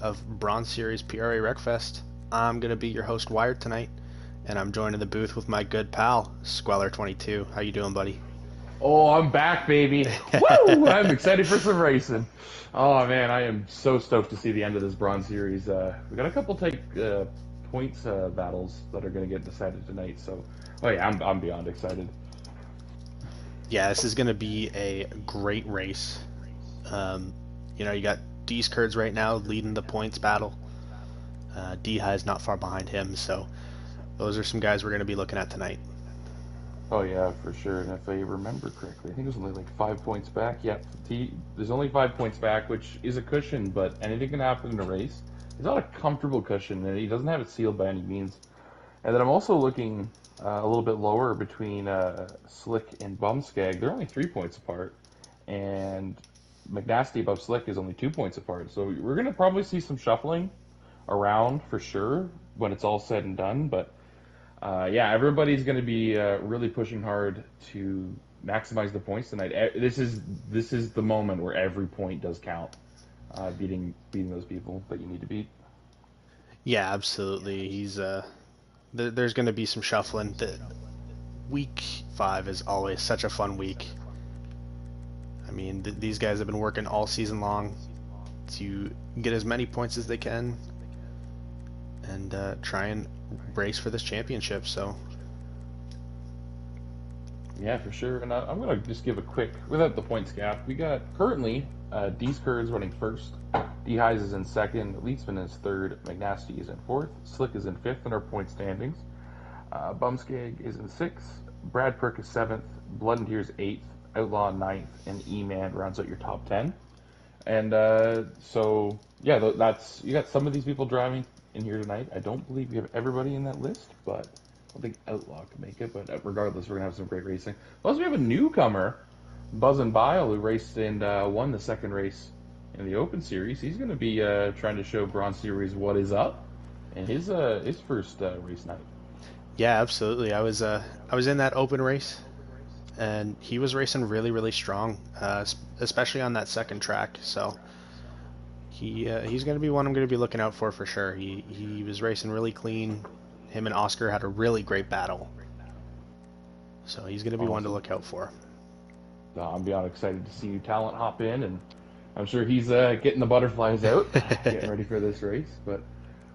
of Bronze Series PRA Wreckfest. I'm going to be your host, Wired, tonight, and I'm joined in the booth with my good pal, Squeller22. How you doing, buddy? Oh, I'm back, baby. Woo! I'm excited for some racing. Oh, man, I am so stoked to see the end of this Bronze Series. We got a couple points battles that are going to get decided tonight, so, oh yeah, I'm beyond excited. Yeah, this is going to be a great race. You got D's Kurds right now leading the points battle. D-High is not far behind him, so those are some guys we're going to be looking at tonight. Oh yeah, for sure. And if I remember correctly, I think it was only like 5 points back. Yep, there's only 5 points back, which is a cushion, but anything can happen in a race. It's not a comfortable cushion, and he doesn't have it sealed by any means. And then I'm also looking a little bit lower between Slick and Bumskag. They're only 3 points apart, and McNasty above Slick is only 2 points apart. So we're going to probably see some shuffling around for sure when it's all said and done, but yeah, everybody's going to be really pushing hard to maximize the points tonight. This is the moment where every point does count. Beating those people that you need to beat. Yeah, absolutely. There's going to be some shuffling. Week 5 is always such a fun week. I mean, these guys have been working all season long to get as many points as they can and try and race for this championship. So yeah, for sure. And I'm gonna just give a quick, without the points gap, we got currently D's Kurds running first, D Highs is in second, Leedsman is third, McNasty is in fourth, Slick is in fifth in our point standings, Bumskag is in sixth, Brad Perk is seventh, Blood and Tears eighth, Outlaw ninth, and E-Man rounds out your top 10. And so yeah, that's, you got some of these people driving in here tonight. I don't believe we have everybody in that list, but I don't think Outlaw can make it. But regardless, we're gonna have some great racing. Plus, we have a newcomer, Buzz and Bile, who raced and won the second race in the Open Series. He's gonna be trying to show Bronze Series what is up in his first race night. yeah, absolutely. I was in that open race, and he was racing really, really strong, especially on that second track. So he's going to be one I'm going to be looking out for sure. He was racing really clean. Him and Oscar had a really great battle. So he's going to be one to look out for. I'm beyond excited to see new talent hop in, and I'm sure he's getting the butterflies out, getting ready for this race. But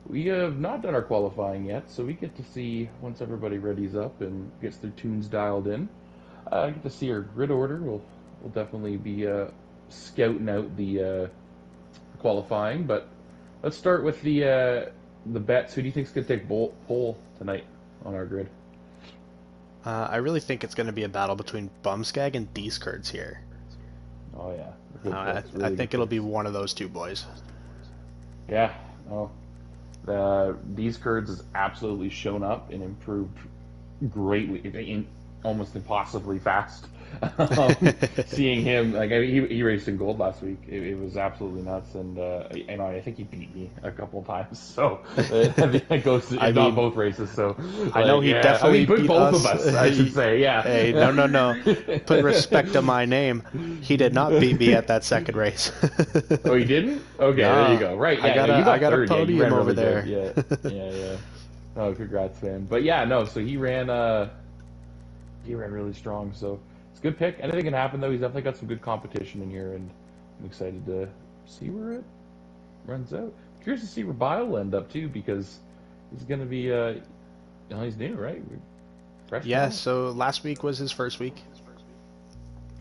we have not done our qualifying yet, so we get to see once everybody readies up and gets their tunes dialed in. Get to see our grid order. We'll definitely be scouting out the qualifying, but let's start with the bets. Who do you think is going to take pole tonight on our grid? I really think it's going to be a battle between Bumskag and D's Kurds here. Oh yeah, I think it'll be one of those two boys. Yeah, D's Kurds has absolutely shown up and improved greatly, almost impossibly fast. Seeing him, like, he raced in gold last week. It was absolutely nuts, and I think he beat me a couple times. So that goes to not both races. So I know he definitely beat both us. of us. I should say, yeah. Hey, no. Put respect to my name. He did not beat me at that second race. Oh, he didn't? Okay, there you go. Right, yeah, I got a third. podium Yeah, over really there. Good. Yeah. Oh, congrats, man. But yeah, no. So he ran really strong. So. Good pick. Anything can happen, though. He's definitely got some good competition in here, and I'm excited to see where it runs out. Curious to see where Bile will end up, too, because he's going to be, he's new, right? Fresh yeah, now? so last week was his first week.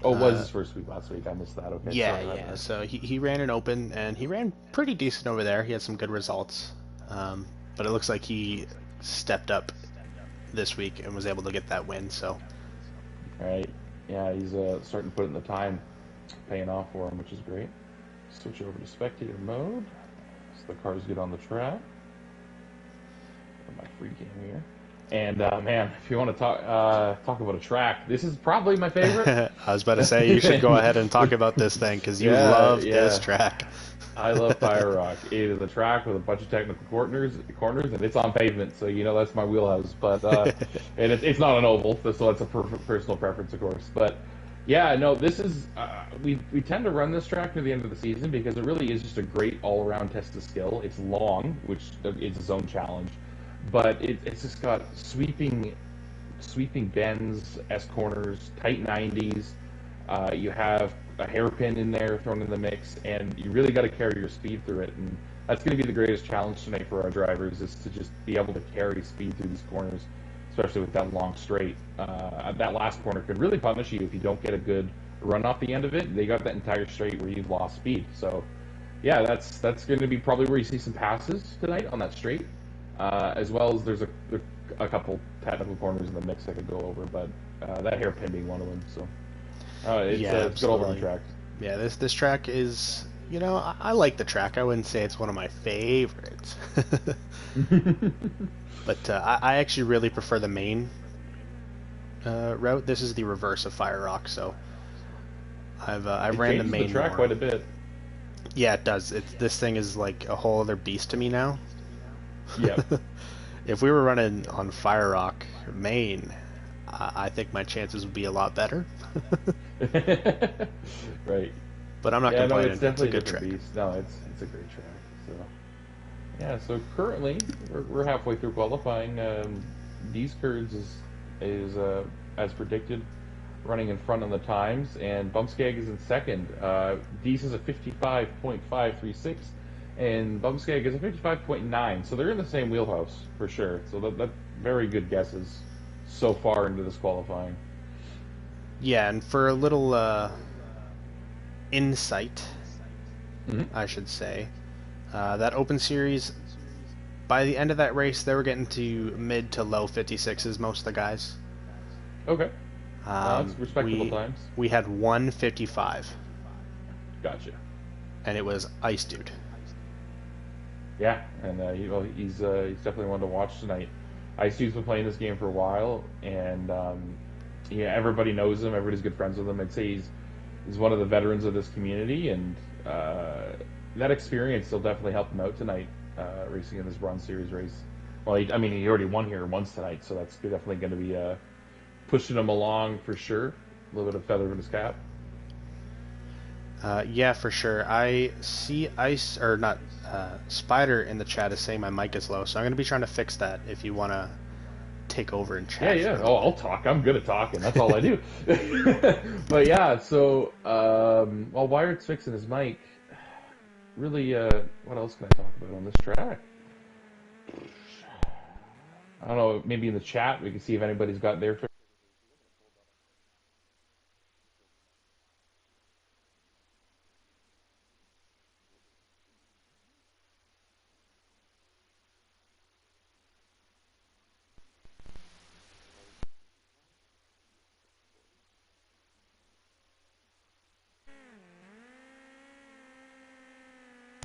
Oh, it was his first week last week. I missed that. Okay. Yeah. So he ran an open, and he ran pretty decent over there. He had some good results. But it looks like he stepped up this week and was able to get that win, so. All right. Yeah, he's starting to put in the time, paying off for him, which is great. Switch over to spectator mode, so the cars get on the track. Put my free game here. And man, if you want to talk about a track, this is probably my favorite. I was about to say you should go ahead and talk about this thing because you love this track. I love Fire Rock. It is a track with a bunch of technical corners, and it's on pavement, so that's my wheelhouse. But and it's not an oval, so that's a personal preference, of course. But Yeah, no, this is we tend to run this track near the end of the season because it really is just a great all around test of skill. It's long, which is its own challenge, but it's just got sweeping bends, S corners, tight 90s. You have a hairpin in there thrown in the mix, and you really got to carry your speed through it. And that's going to be the greatest challenge tonight for our drivers is to just be able to carry speed through these corners, especially with that long straight. That last corner could really punish you if you don't get a good run off the end of it. They got that entire straight where you've lost speed. So, yeah, that's going to be probably where you see some passes tonight on that straight, as well as there's a couple technical corners in the mix I could go over, but that hairpin being one of them. So Yeah, it's good all around absolutely. track. Yeah, this track is, I like the track. I wouldn't say it's one of my favorites. But I actually really prefer the main route. This is the reverse of Fire Rock, so I've It ran the changes the main track more. quite a bit. Yeah, it does. This thing is like a whole other beast to me now. Yep. If we were running on Fire Rock main, I think my chances would be a lot better. Right. But I'm not Yeah, no, it's complaining. It's a definitely a good different track. beast. No, it's a great track. So yeah, so currently we're halfway through qualifying. D's Kurds is as predicted, running in front on the times, and Bumskag is in second. D's is a 55.536, and Bumskag is a 55.9. So they're in the same wheelhouse for sure. So that very good guesses so far into this qualifying. Yeah, and for a little insight, Hmm. I should say, that Open Series, by the end of that race, they were getting to mid to low 56s, most of the guys. Okay, that's Um, respectable we times. we had 155, Gotcha. and it was Ice Dude. Yeah, and he's definitely one to watch tonight. ICU's been playing this game for a while, and yeah, everybody knows him. Everybody's good friends with him. I'd say he's one of the veterans of this community, and that experience will definitely help him out tonight, racing in this Bronze Series race. Well, I mean, he already won here once tonight, so that's definitely going to be pushing him along for sure. A little bit of feather in his cap. Yeah, for sure. I see Ice, or not, Spider in the chat is saying my mic is low, so I'm going to be trying to fix that if you want to take over and Yeah, chat for yeah. a Oh, little. I'll talk. I'm good at talking. That's all I do. But yeah, so while Wired's fixing his mic, really, what else can I talk about on this track? I don't know. Maybe in the chat we can see if anybody's got their.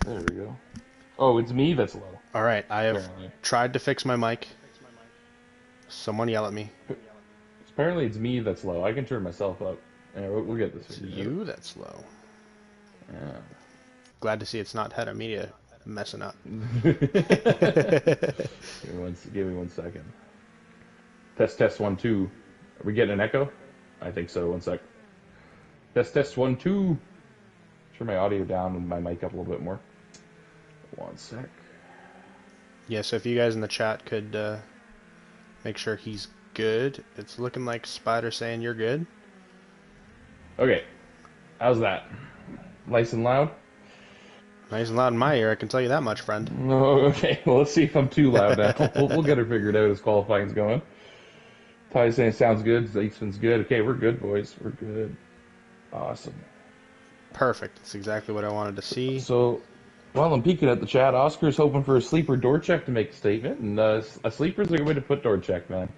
There we go. Oh, it's me that's low. All right, I have Apparently, tried to fix my mic. Someone yell at me. apparently it's me that's low. I can turn myself up. Yeah, we'll get this It's figured out. you that's low. Yeah. Glad to see it's not Head of Media messing up. Give me 1 second. Test 1 2. Are we getting an echo? I think so. 1 sec. Test 1 2. Turn my audio down and my mic up a little bit more. 1 sec. Yeah, so if you guys in the chat could make sure he's good. It's looking like Spider saying you're good. Okay, how's that? Nice and loud? Nice and loud in my ear, I can tell you that much, friend. No, okay. Well, let's see if I'm too loud now. We'll get it figured out as qualifying's going. Ty's saying sounds good. Eastman's good. Okay, we're good, boys. We're good. Awesome. Perfect. That's exactly what I wanted to see. So, while I'm peeking at the chat, Oscar's hoping for a sleeper door check to make a statement, and a sleeper's a good way to put door check, man.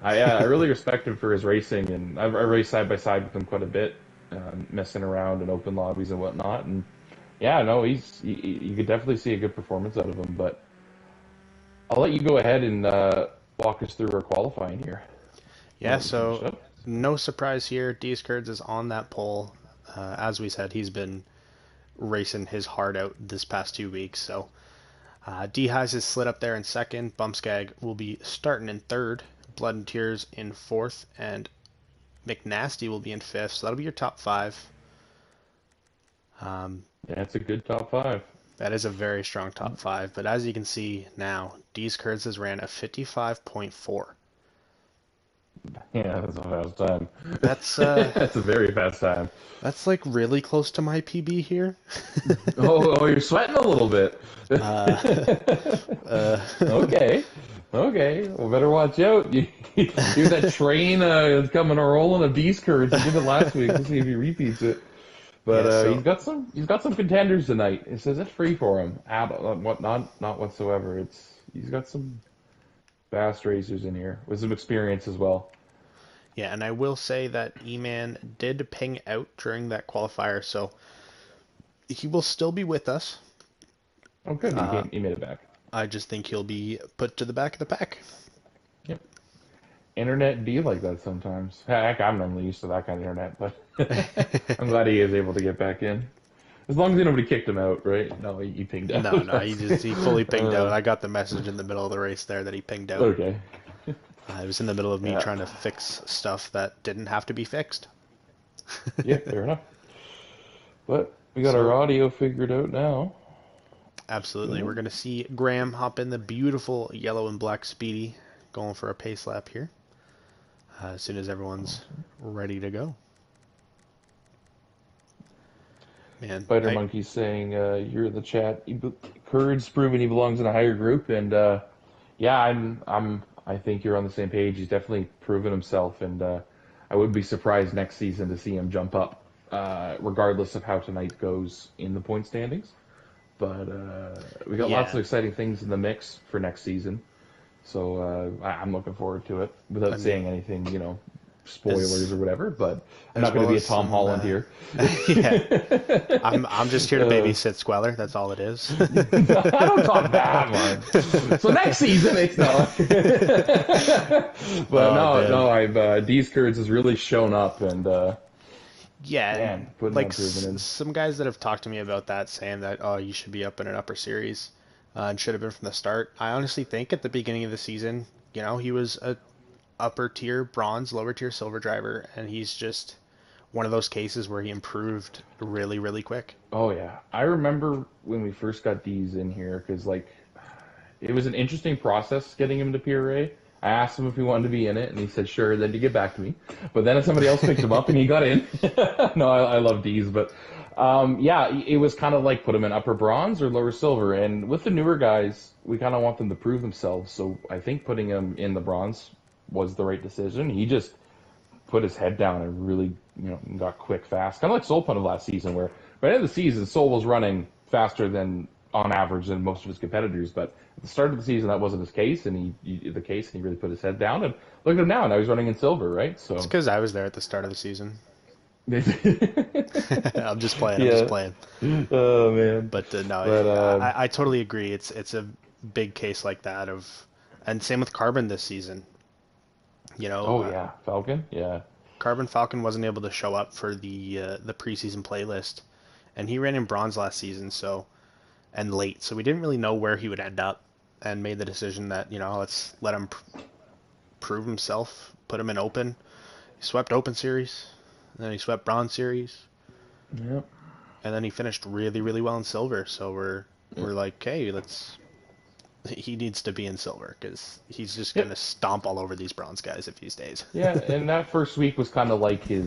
I really respect him for his racing, and I race side by side with him quite a bit, messing around in open lobbies and whatnot. And yeah, no, you could definitely see a good performance out of him. But I'll let you go ahead and walk us through our qualifying here. Yeah, We finished so up. no surprise here. D's Kurds is on that pole. As we said, he's been racing his heart out this past 2 weeks. So D Highs is slid up there in second. Bumpskag will be starting in third. Blood and Tears in fourth. And McNasty will be in fifth, so that'll be your top five. Um, That's a good top five. that is a very strong top five. But as you can see now, Dees Kurtz has ran a 55.4. Yeah, that's a fast time. That's That's a very fast time. that's like really close to my PB here. Oh, you're sweating a little bit. Uh, uh, Okay. Okay. Well, better watch out. You that train coming or rolling of D's curds. He did it last week. We'll see if he repeats it. But yeah, so he's got some contenders tonight. It says it's free for him. What not whatsoever. He's got some fast racers in here with some experience as well. yeah, and I will say that E-Man did ping out during that qualifier, so he will still be with us. Oh, good. Uh, He made it back. I just think he'll be put to the back of the pack. Yep. Internet be like that sometimes. Heck, I'm normally used to that kind of internet, but I'm glad he is able to get back in. As long as nobody kicked him out, right? No, he pinged out. No, no, he fully pinged out. I got the message in the middle of the race there that he pinged out. Okay. It was in the middle of me Yeah. trying to fix stuff that didn't have to be fixed. Yeah, fair enough. But we got our So, audio figured out now. absolutely. Yeah. We're going to see Graham hop in the beautiful yellow and black Speedy going for a pace lap here as soon as everyone's ready to go. Man, Spider Monkey's saying you're in the chat. Curds proving he belongs in a higher group, and yeah, I think you're on the same page. He's definitely proven himself, and I would be surprised next season to see him jump up, regardless of how tonight goes in the point standings. But we got lots yeah, of exciting things in the mix for next season, so I'm looking forward to it. I Without saying mean, anything, spoilers as or whatever, but I'm as not going to well be a as Tom some, Holland here. yeah. I'm just here to Uh, babysit Squeller. That's all it is. I don't talk that much. So next season, it's no. But Oh man. no, I've D's Curds has really shown up, and Yeah, and man, putting like that improvement in. some guys that have talked to me about that, saying that oh, you should be up in an upper series, and should have been from the start. I honestly think at the beginning of the season, he was a upper tier bronze, lower tier silver driver, and he's just one of those cases where he improved really, really quick. Oh yeah, I remember when we first got D's in here because it was an interesting process getting him to PRA. I asked him if he wanted to be in it, and he said sure. Then to get back to me, but then somebody else picked him up, and he got in. No, I love D's, but yeah, it was kind of like put him in upper bronze or lower silver. And with the newer guys, we kind of want them to prove themselves. So I think putting him in the bronze was the right decision. He just put his head down and really, got quick, fast. Kind of like Soul Punt of last season, where by the end of the season, Soul was running faster than on average than most of his competitors. But at the start of the season, that wasn't his case, and he really put his head down. And look at him now. Now he's running in silver, right? It's So. because I was there at the start of the season. Yeah. I'm just playing. I'm just playing. Oh man. But no, But I totally agree. It's a big case like that and same with Carbon this season. oh yeah, Falcon. Yeah. Carbon Falcon wasn't able to show up for the preseason playlist, and he ran in bronze last season, and late, so we didn't really know where he would end up, and made the decision that let's let him prove himself, put him in open. He swept open series, and then he swept bronze series, Yep. and then he finished really really well in silver. So we're like, hey, he needs to be in silver because he's just Yep. gonna stomp all over these bronze guys if he stays. Yeah, and that first week was kind of like his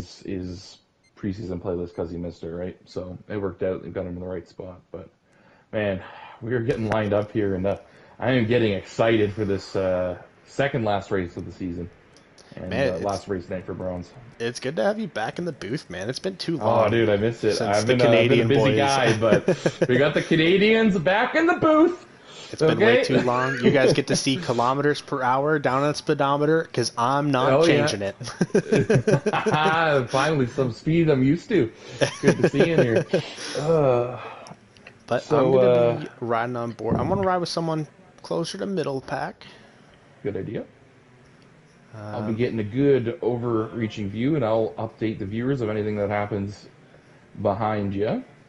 preseason playlist because he missed it, right? So it worked out. It got him in the right spot. But man, we are getting lined up here, and I am getting excited for this second last race of the season and Man, last race night for bronze. it's good to have you back in the booth, man. It's been too Oh, long dude, I missed it. since I've the been a Canadian busy boys. guy, but we got the Canadians back in the booth. It's been way too long. You guys get to see kilometers per hour down on the speedometer because I'm not Oh, yeah. changing it. Finally, some speed I'm used to. Good to see you in here. But So, I'm going to be riding on board. I'm going to ride with someone closer to middle pack. Good idea. I'll be getting a good overreaching view, and I'll update the viewers of anything that happens behind you.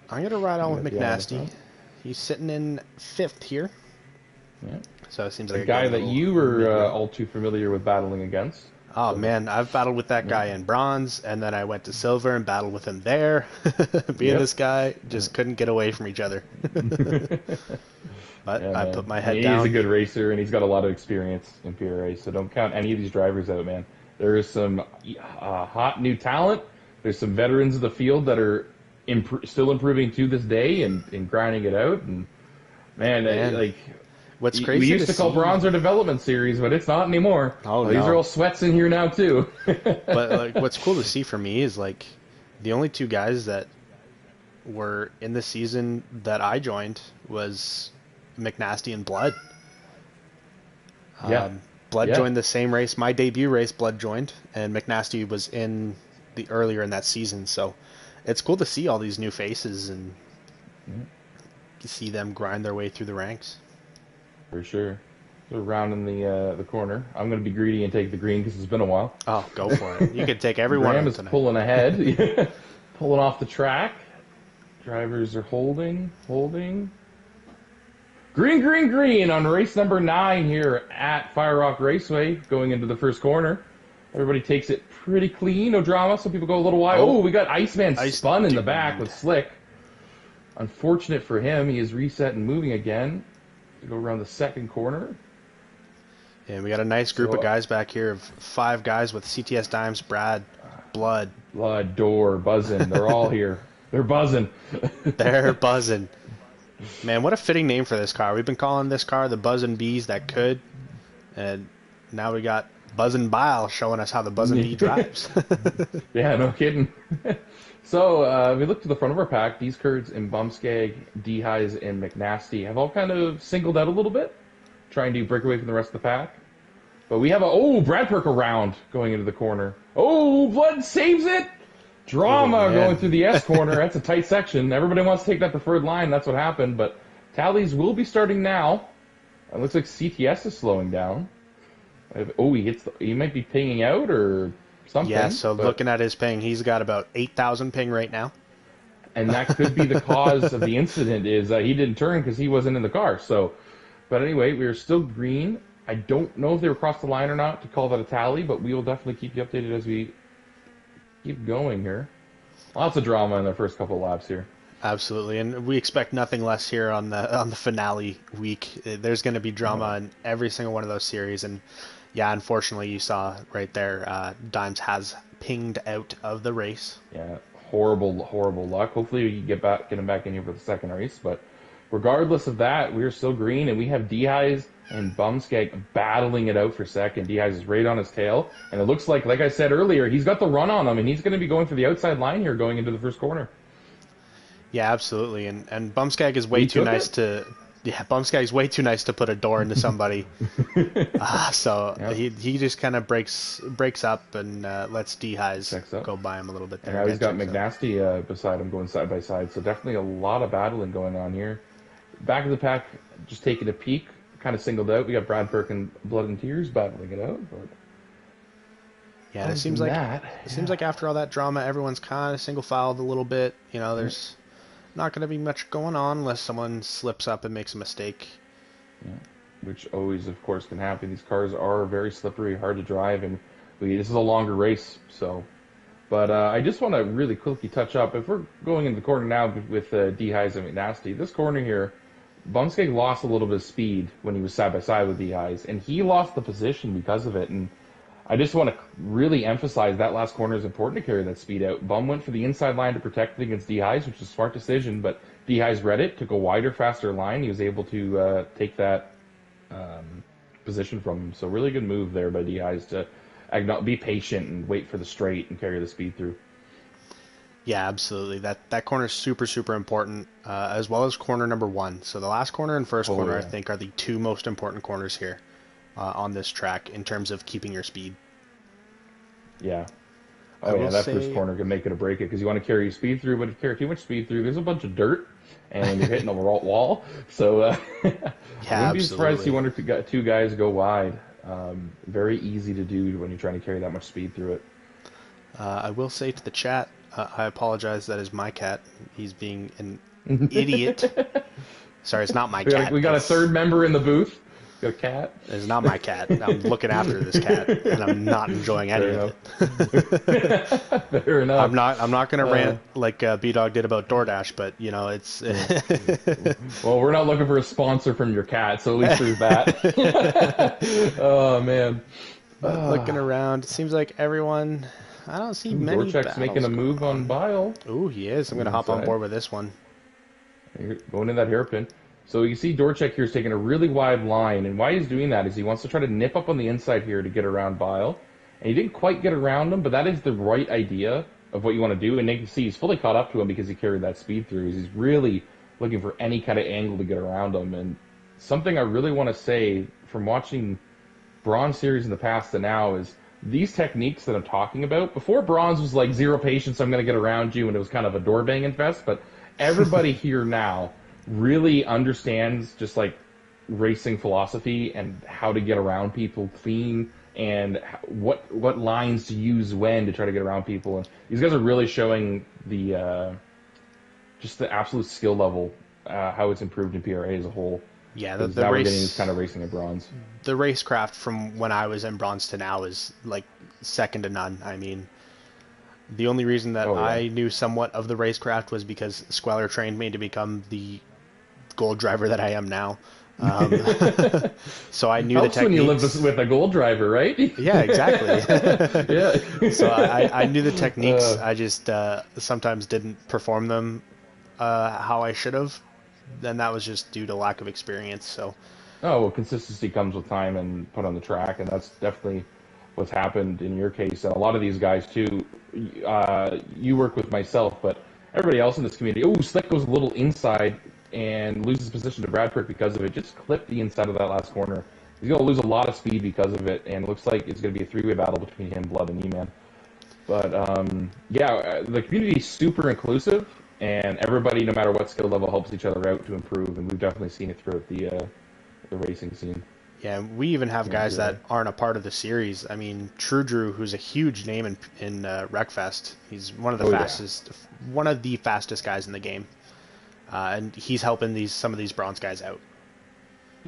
I'm going to ride on with Got the auto McNasty. front. He's sitting in fifth here. Yeah. So it seems A like guy good that little you were mid-row. all too familiar with battling against. Oh So, man, I've battled with that yeah. guy in bronze, and then I went to silver and battled with him there. Me and Yep. this guy just couldn't get away from each other. But Yeah, I put man. my head He is a down. good racer, and he's got a lot of experience in PRA. So don't count any of these drivers out, man. There is some hot new talent. There's some veterans of the field that are still improving to this day and grinding it out. And man, Man, like what's we crazy to used to call see. bronze our development series, but it's not anymore. Oh These are no. all sweats in here now too. But like what's cool to see for me is like the only two guys that were in the season that I joined was McNasty and Blood. Yeah, Blood yeah. joined the same race, my debut race. Blood joined, and McNasty was in the earlier in that season. So it's cool to see all these new faces and see them grind their way through the ranks. For sure. So rounding the corner. I'm going to be greedy and take the green because it's been a while. Oh, go for it! You could take every one of Graham them is tonight. pulling ahead, pulling off the track. Drivers are holding. Green, green, green on race number 9 here at Fire Rock Raceway, going into the first corner. Everybody takes it pretty clean, no drama. Some people go a little wide. Oh, Oh, we got Iceman ice spun in the back dude. with Slick. Unfortunate for him, he is reset and moving again to go around the second corner. And we got a nice group of So, guys back here of 5 guys with CTS Dimes, Brad, Blood. Blood, Door, buzzing. They're all here. They're buzzing. They're buzzing. Man, what a fitting name for this car. We've been calling this car the Buzzin' Bees that could, and now we got Buzzin' Bile showing us how the Buzzin' Bee drives. Yeah, no kidding. So we look to the front of our pack. These Kurds and Bumskeg, D-Highs, and McNasty have all kind of singled out a little bit, trying to break away from the rest of the pack. But we have Brad Perk around going into the corner. Oh, Blood saves it! Oh Drama going man. through the S corner. That's a tight section. Everybody wants to take that preferred line. That's what happened. But tallies will be starting now. It looks like CTS is slowing down. Oh, he might be pinging out or Yeah, something. so But looking at his ping, he's got about 8,000 ping right now. and that could be the cause of the incident is he didn't turn because he wasn't in the car. So, but anyway, we are still green. I don't know if they were across the line or not to call that a tally, but we will definitely keep you updated as we keep going here. Lots of drama in the first couple of laps here. Absolutely, and we expect nothing less here on the finale week. There's going to be drama in every single one of those series, and yeah, unfortunately, you saw right there, Dimes has pinged out of the race. Yeah, horrible, horrible luck. Hopefully we can get him back in here for the second race. But regardless of that, we're still green, and we have D-Highs and Bumskeg battling it out for second. D-Highs is right on his tail, and it looks like I said earlier, he's got the run on him, and he's going to be going for the outside line here going into the first corner. Yeah, absolutely, and Bumskag is way He too took nice it. to. Yeah, Bumskag's way too nice to put a door into somebody. So Yeah, he just kind of breaks up and lets D Highs checks up. go by him a little bit And there. now he's got Checks up. McNasty beside him going side by side. So definitely a lot of battling going on here. Back of the pack, just taking a peek, kind of singled out. We got Brad Burke and Blood and Tears battling it out. But Yeah, other it seems than like that, it seems like after all that drama, everyone's kind of single filed a little bit. yeah, There's not going to be much going on unless someone slips up and makes a mistake. yeah, which always, of course, can happen. These cars are very slippery, hard to drive, and this is a longer race. So, but I just want to really quickly touch up. If we're going into the corner now with D-Highs and McNasty, this corner here, Bumskeg lost a little bit of speed when he was side by side with D-Highs, and he lost the position because of it. And I just want to really emphasize that last corner is important to carry that speed out. Bum went for the inside line to protect it against D-Highs, which was a smart decision, but D-Highs read it, took a wider, faster line. He was able to take that position from him. So really good move there by D-Highs to be patient and wait for the straight and carry the speed through. Yeah, absolutely. That corner is super, super important, as well as corner number 1. So the last corner and first Oh, corner, I yeah. think, are the two most important corners here on this track in terms of keeping your speed. Yeah. I Oh, yeah, will that first say, corner can make it or break it because you want to carry your speed through, but if you carry too much speed through, there's a bunch of dirt and you're hitting a wall. So I yeah, wouldn't be surprised to see absolutely. one or two guys go wide. Very easy to do when you're trying to carry that much speed through it. I will say to the chat, I apologize. That is my cat. He's being an idiot. Sorry, it's not my cat. We got a It's third member in the booth. Got a cat? It's not my cat. I'm looking after this cat, and I'm not enjoying any Fair of enough. it. Fair enough. I'm not gonna Uh, rant like B Dog did about DoorDash, but you know it's. well, we're not looking for a sponsor from your cat, so at least there's that. Oh man. But looking around, it seems like everyone. I don't see many Dorchek's making battles a going move on on. Bile. Ooh, he is. I'm gonna hop on Inside. board with this one. Going in that hairpin. So you see Dorchek here is taking a really wide line, and why he's doing that is he wants to try to nip up on the inside here to get around Bile. And he didn't quite get around him, but that is the right idea of what you want to do. And you can see he's fully caught up to him because he carried that speed through. He's really looking for any kind of angle to get around him. And something I really want to say from watching Bronze Series in the past to now is these techniques that I'm talking about. Before Bronze was like zero patience, I'm going to get around you, and it was kind of a door banging fest. But everybody here now really understands just like racing philosophy and how to get around people clean and what lines to use when to try to get around people. And these guys are really showing the just the absolute skill level, how it's improved in PRA as a whole. Yeah, Because now we're getting this kind of racing at bronze. the racecraft from when I was in bronze to now is like second to none. I mean, the only reason that Oh yeah. I knew somewhat of the racecraft was because Squeller trained me to become the gold driver that I am now. Um, so I knew the Helps when you live techniques. with a gold driver, right? Yeah, exactly. Yeah. So I knew the techniques. I just sometimes didn't perform them how I should have. And that was just due to lack of experience. So Oh, well, consistency comes with time and put on the track, and that's definitely what's happened in your case. And a lot of these guys, too, you work with myself, but everybody else in this community, oh, Slick goes a little inside and loses position to Brad Prick because of it. Just clip the inside of that last corner. He's going to lose a lot of speed because of it, and it looks like it's going to be a three-way battle between him, Blood, and E-Man. But, yeah, the community is super inclusive, and everybody, no matter what skill level, helps each other out to improve, and we've definitely seen it throughout the racing scene. yeah, we even have guys that aren't a part of the series. I mean, True Drew, who's a huge name in Wreckfest. He's one of the one of the fastest guys in the game, and he's helping some of these bronze guys out.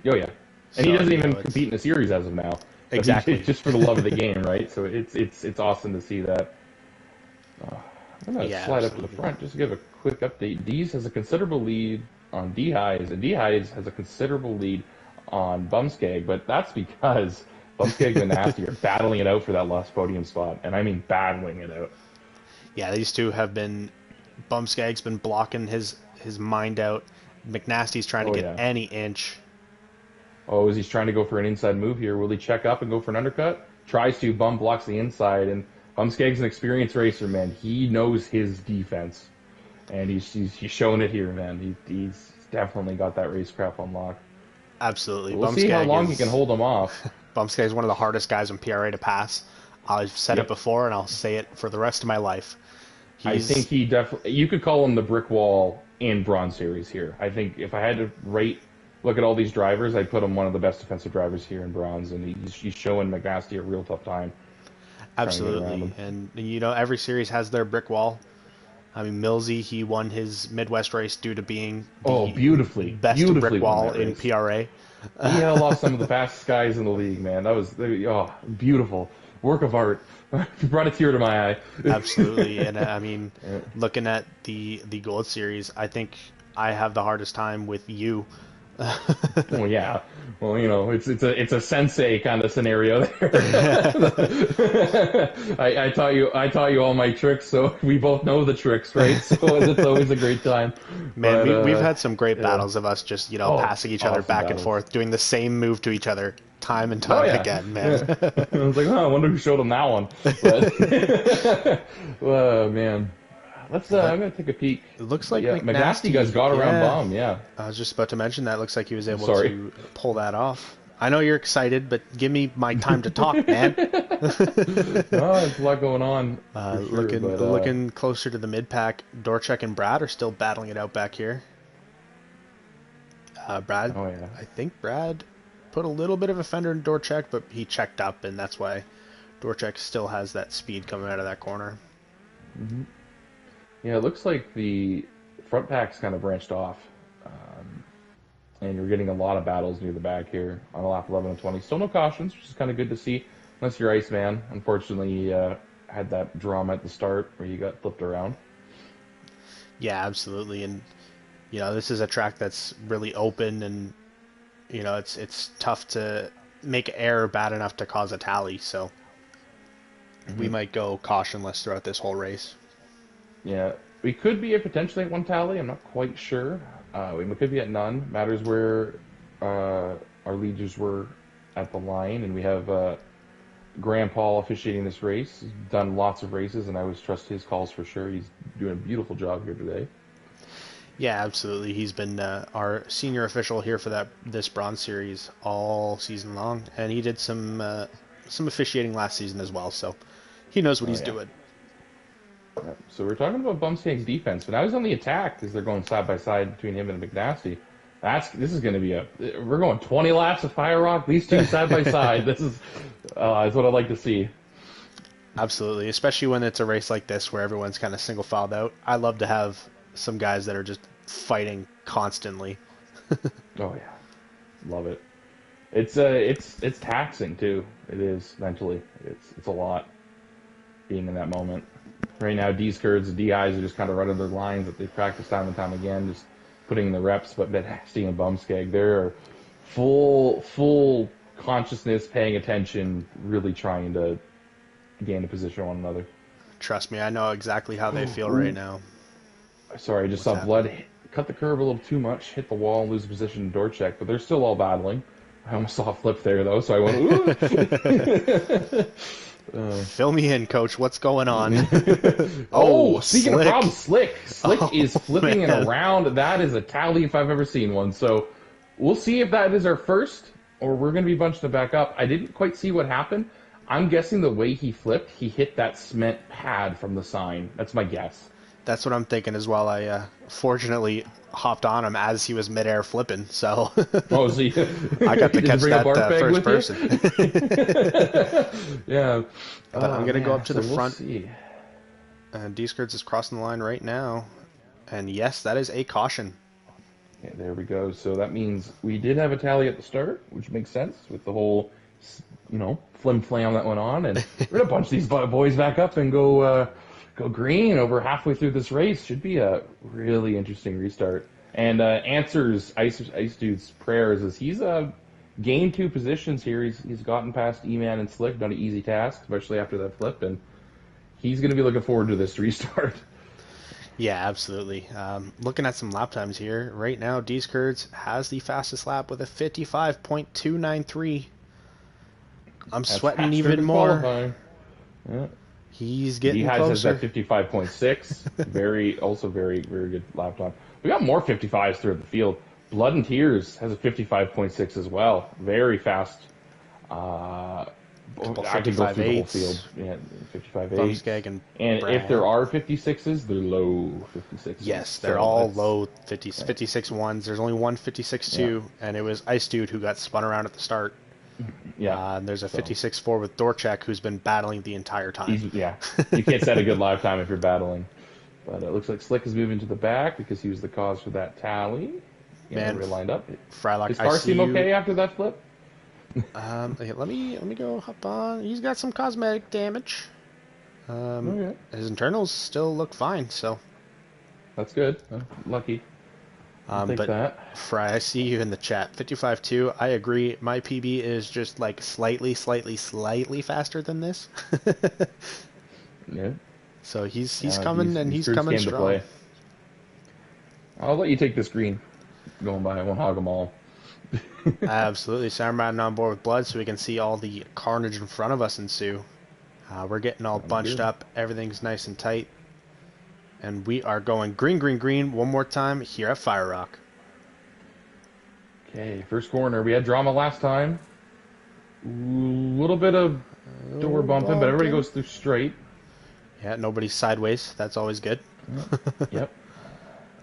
Oh yeah, and So, he doesn't you even know, it's compete in the series as of now. But exactly. just for the love of the game, right? So it's awesome to see that. I'm gonna Yeah, slide up to the absolutely. front just to give a quick update. Dees has a considerable lead on D-Highs, and D-Highs has a considerable lead on Bumskeg, but that's because Bumskeg and Nasty are battling it out for that last podium spot, and I mean battling it out. Yeah, these two have been. Bumskeg's been blocking his mind out. McNasty's trying to Oh get yeah. any inch. Oh, is he trying to go for an inside move here? Will he check up and go for an undercut? Tries to, Bum blocks the inside, and Bumskeg's an experienced racer, man. He knows his defense, and he's showing it here, man. He's definitely got that racecraft on lock. Absolutely. We'll see how long he can hold him off. Bumskeg is one of the hardest guys in PRA to pass. I've said it Yep. before, and I'll say it for the rest of my life. I think he definitely, you could call him the brick wall in Bronze Series here. I think if I had to look at all these drivers, I'd put him one of the best defensive drivers here in Bronze, and he's showing McNasty a real tough time. Absolutely. And, you know, every series has their brick wall. I mean, Millsy, he won his Midwest race due to being the best beautifully brick won wall that in race. PRA. He held off some of the fastest guys in the league, man. That was beautiful work of art. Brought a tear to my eye. Absolutely. And I mean, looking at the gold series, I think I have the hardest time with you. Well, yeah. Well, you know, it's a sensei kind of scenario there. I taught you all my tricks, so we both know the tricks, right? So it's always a great time. Man, But, we've had some great battles of us just, passing each other awesome back and battles. forth, doing the same move to each other time and time again, man. Yeah. I was like, I wonder who showed him that one. But, oh, man. I'm going to take a peek. It looks like McNasty guys got around Bomb, yeah. I was just about to mention that. Looks like he was able Sorry. to pull that off. I know you're excited, but give me my time to talk, man. There's a lot going on. For sure, looking closer to the mid-pack, Dorchek and Brad are still battling it out back here. Brad, oh, yeah. I think Brad put a little bit of a fender in Dorchek, but he checked up, and that's why Dorchek still has that speed coming out of that corner. Mm-hmm. Yeah, it looks like the front pack's kind of branched off. and you're getting a lot of battles near the back here on lap 11 and 20. Still no cautions, which is kind of good to see, unless you're Iceman. Unfortunately, he had that drama at the start where he got flipped around. Yeah, absolutely. And this is a track that's really open, and it's tough to make air bad enough to cause a tally. So we might go cautionless throughout this whole race. Yeah, we could be potentially at one tally. I'm not quite sure. We could be at none. Matters where our leaders were at the line, and we have Graham Paul officiating this race. He's done lots of races, and I always trust his calls for sure. He's doing a beautiful job here today. Yeah, absolutely. He's been our senior official here for this Bronze Series all season long, and he did some officiating last season as well. So he knows what he's doing. Yep. So we're talking about Bumskeg's defense, but now he's on the attack as they're going side by side between him and McNasty. This is going to be we're going 20 laps of Fire Rock, these two side by side. This is what I'd like to see. Absolutely, especially when it's a race like this where everyone's kind of single filed out. I love to have some guys that are just fighting constantly. Oh yeah, love it. It's taxing too. It is mentally. It's a lot being in that moment. Right now, D's Kurds and DIs are just kind of running their lines that they've practiced time and time again, just putting in the reps. But McNasty and Bumskeg, they're full consciousness, paying attention, really trying to gain a position on one another. Trust me, I know exactly how they feel right now. Sorry, I just saw Blood cut the curve a little too much, hit the wall, and lose position in door check, but they're still all battling. I almost saw a flip there, though, so I went, ooh! Fill me in, Coach. What's going on? Speaking of problems, Slick is flipping it around. That is a tally if I've ever seen one. So we'll see if that is our first, or we're going to be bunching it back up. I didn't quite see what happened. I'm guessing the way he flipped, he hit that cement pad from the sign. That's my guess. That's what I'm thinking as well. I fortunately hopped on him as he was midair flipping, so see, I got to catch that first person. Yeah, but I'm gonna go up to the front. See. And D-Skirts is crossing the line right now, and yes, that is a caution. Yeah, there we go. So that means we did have a tally at the start, which makes sense with the whole, flim flam that went on, and we're gonna bunch these boys back up and go green over halfway through this race. Should be a really interesting restart. And answers Ice Dude's prayers as he's gained 2 positions here. He's gotten past E-Man and Slick, done an easy task, especially after that flip, and he's going to be looking forward to this restart. Yeah, absolutely. Looking at some lap times here, right now, D's Kurds has the fastest lap with a 55.293. I'm sweating even more. Yeah. He's getting closer. Has that 55.6. very good lap time. We got more 55s through the field. Blood and Tears has a 55.6 as well. Very fast. I could go through the whole field. Yeah, 55.8. And Brad. If there are 56s, they're low 56s. Yes, they're all low 56 ones. There's only one 56-2, and it was Ice Dude who got spun around at the start. Yeah, and there's a 56-4 with Dorchek who's been battling the entire time. You can't set a good live time if you're battling. But it looks like Slick is moving to the back because he was the cause for that tally. Man, we're lined up. Frylock, Does car seem okay after that flip? Let me go hop on. He's got some cosmetic damage. His internals still look fine, so that's good. Lucky. But that. Fry, I see you in the chat. 55.2. I agree. My PB is just like slightly faster than this. Yeah. So he's coming, and he's coming strong. To play. I'll let you take this green. Going by, I won't hog them all. Absolutely. Soundman on board with Blood so we can see all the carnage in front of us ensue. We're getting all bunched up. Everything's nice and tight. And we are going green, green, green one more time here at Fire Rock. Okay, first corner. We had drama last time. A little bit of door bumping, but everybody goes through straight. Yeah, nobody's sideways. That's always good. Yep.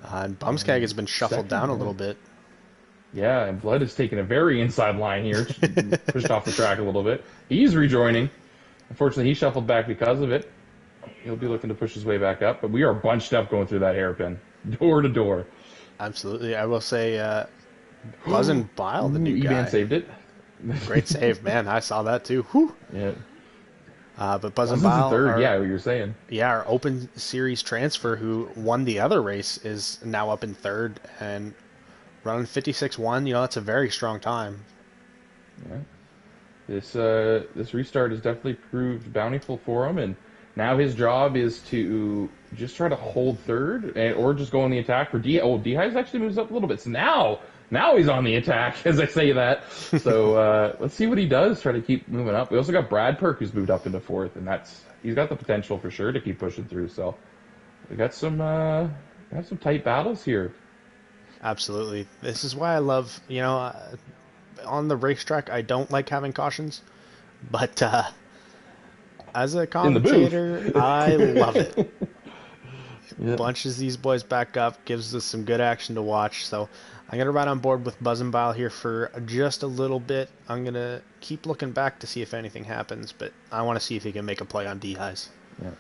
And Bumskeg has been shuffled down a little bit. Yeah, and Blood has taken a very inside line here. Pushed off the track a little bit. He's rejoining. Unfortunately, he shuffled back because of it. He'll be looking to push his way back up, but we are bunched up going through that hairpin, door to door. Absolutely. I will say Buzzin' Bile, the Ooh, new Eban guy. saved it. Great save, man. I saw that too. Whew. Yeah. But Buzzin' Buzzins in Bile third. are Yeah, what you're saying. yeah, our Open Series transfer who won the other race is now up in third and running 56-1. You know, that's a very strong time. Yeah. This restart has definitely proved bountiful for him, and now his job is to just try to hold third, or just go on the attack for D. Oh, D Hives actually moves up a little bit, so now he's on the attack as I say that. So let's see what he does. Try to keep moving up. We also got Brad Perk who's moved up into fourth, and he's got the potential for sure to keep pushing through. So we got some tight battles here. Absolutely. This is why I love, you know, on the racetrack, I don't like having cautions, but as a In the booth. commentator, I love it. Yeah. Bunches these boys back up, gives us some good action to watch. So I'm going to ride on board with Buzzin' Bile here for just a little bit. I'm going to keep looking back to see if anything happens, but I want to see if he can make a play on D-Highs. Yeah,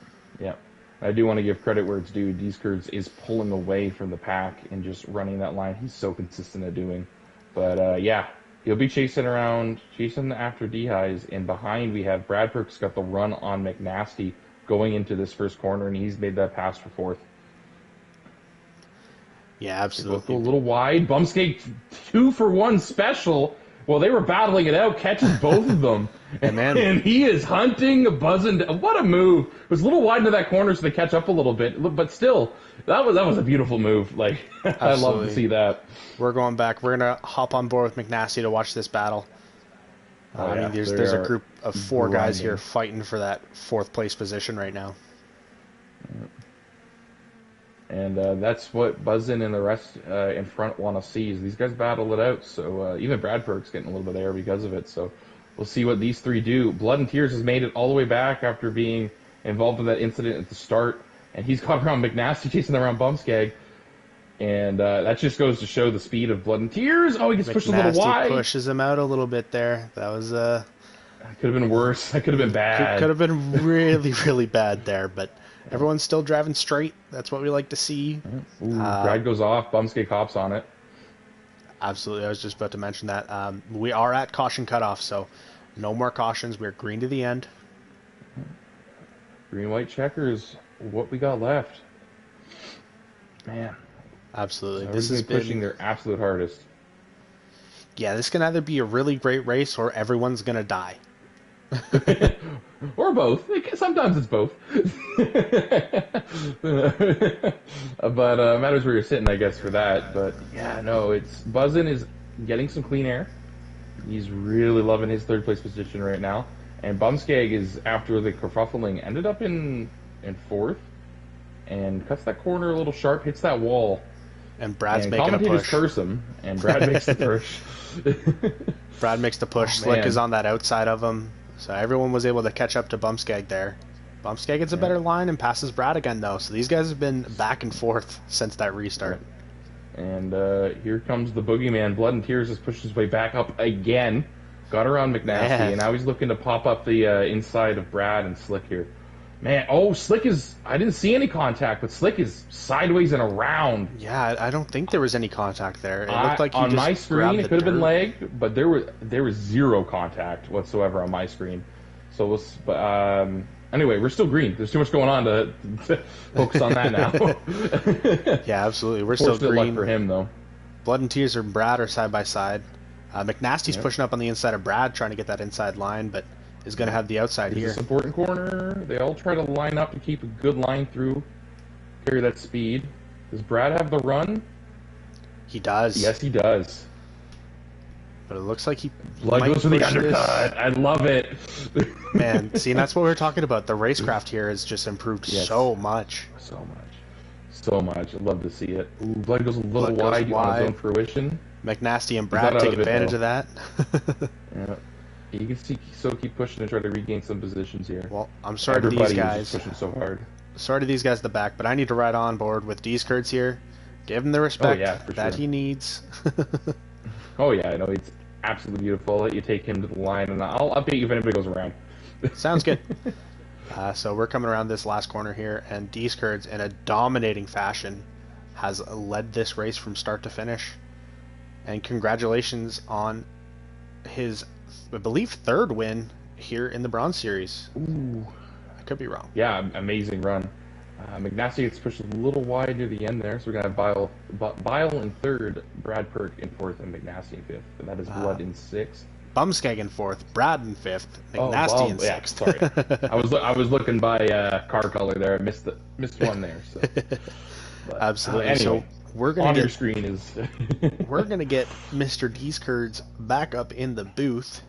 yeah. I do want to give credit where it's due. Deeskurds is pulling away from the pack and just running that line. He's so consistent at doing. But yeah, he'll be chasing after D-Highs. And behind we have Brad Perk's got the run on McNasty going into this first corner, and he's made that pass for fourth. Yeah, They both go absolutely. a little wide. Bumskate 2-for-1 special. Well, they were battling it out, catches both of them. And man, And he is hunting, buzzing. What a move. It was a little wide into that corner so they catch up a little bit. But still, that was a beautiful move. Like, I love to absolutely. see that. We're going back. We're going to hop on board with McNasty to watch this battle. Oh, I yeah. mean, there's They there's a are group of four guys here grinding. fighting for that fourth place position right now. And that's what Buzzin and the rest in front want to see is these guys battle it out. So even Brad Perk's getting a little bit of air because of it. So we'll see what these three do. Blood and Tears has made it all the way back after being involved in that incident at the start. And he's caught around McNasty chasing around Bumskag. And that just goes to show the speed of Blood and Tears. Oh, he gets pushed a little McNasty wide. pushes him out a little bit there. That was Could have been worse. That could have been bad. could have been really really bad there, but everyone's still driving straight. That's what we like to see. Ooh, Brad goes off. Bumskag hops on it. Absolutely, I was just about to mention that. We are at caution cutoff, so no more cautions. We're green to the end. Green-white checkers. What we got left? Man. Absolutely, Everyone's this has been pushing been their absolute hardest. yeah. This can either be a really great race or everyone's gonna die. Or both. Sometimes it's both. But matters where you're sitting, I guess, for that. But yeah, no, it's Buzzin is getting some clean air. He's really loving his third place position right now. And Bumskag is after the kerfuffling ended up in fourth and cuts that corner a little sharp, hits that wall. And Brad's And making a commentators push. curse him, and Brad makes the push. Brad makes the push. Oh, Slick man. is on that outside of him, so everyone was able to catch up to Bumskag there. Bumskag gets a better line and passes Brad again, though. So these guys have been back and forth since that restart. And here comes the boogeyman. Blood and Tears has pushed his way back up again. Got around McNasty, Man. and now he's looking to pop up the inside of Brad and Slick here. Man, Slick is... I didn't see any contact, but Slick is sideways and around. Yeah, I don't think there was any contact there. It looked like he on just my screen, grabbed it the could have been dirt. leg, but there was zero contact whatsoever on my screen. So anyway, we're still green. There's too much going on to focus on that now. Yeah, absolutely. We're still Fortunate luck green. for him, though. Blood and Tears and Brad are side by side. McNasty's Yep. pushing up on the inside of Brad, trying to get that inside line, but is going to have the outside Here's here. a supporting corner. They all try to line up to keep a good line through, carry that speed. Does Brad have the run? He does. Yes, he does. But it looks like he Blood might goes for the push this. undercut. I love it. Man, see, that's what we were talking about. The racecraft here has just improved Yes. so much. So much. So much. I'd love to see it. Ooh, Blood goes a little Blood goes wide on his wide. own fruition. McNasty and not Brad out take of it, advantage though. of that. Yeah. You can see keep pushing and try to regain some positions here. Well, I'm sorry to Everybody these is guys. just pushing so hard. Sorry to these guys at the back, but I need to ride on board with Deeskurds here. Give him the respect yeah, for that sure. he needs. Oh yeah, I know it's absolutely beautiful. I'll let you take him to the line, and I'll update you if anybody goes around. Sounds good. So we're coming around this last corner here, and Deeskurds, in a dominating fashion, has led this race from start to finish. And congratulations on his, I believe, third win here in the Bronze Series. Ooh. I could be wrong. Yeah, amazing run. McNasty gets pushed a little wide near the end there, so we're gonna have Bile in third, Brad Perk in fourth, and McNasty in fifth, and that is Blood in sixth. Bumskeg in fourth, Brad in fifth, Oh, McNasty in sixth. Yeah, sorry. I was looking by car color there. I missed one there. So. But, Absolutely. Anyway, so we're gonna on get your screen is we're gonna get Mr. Deeskurds back up in the booth.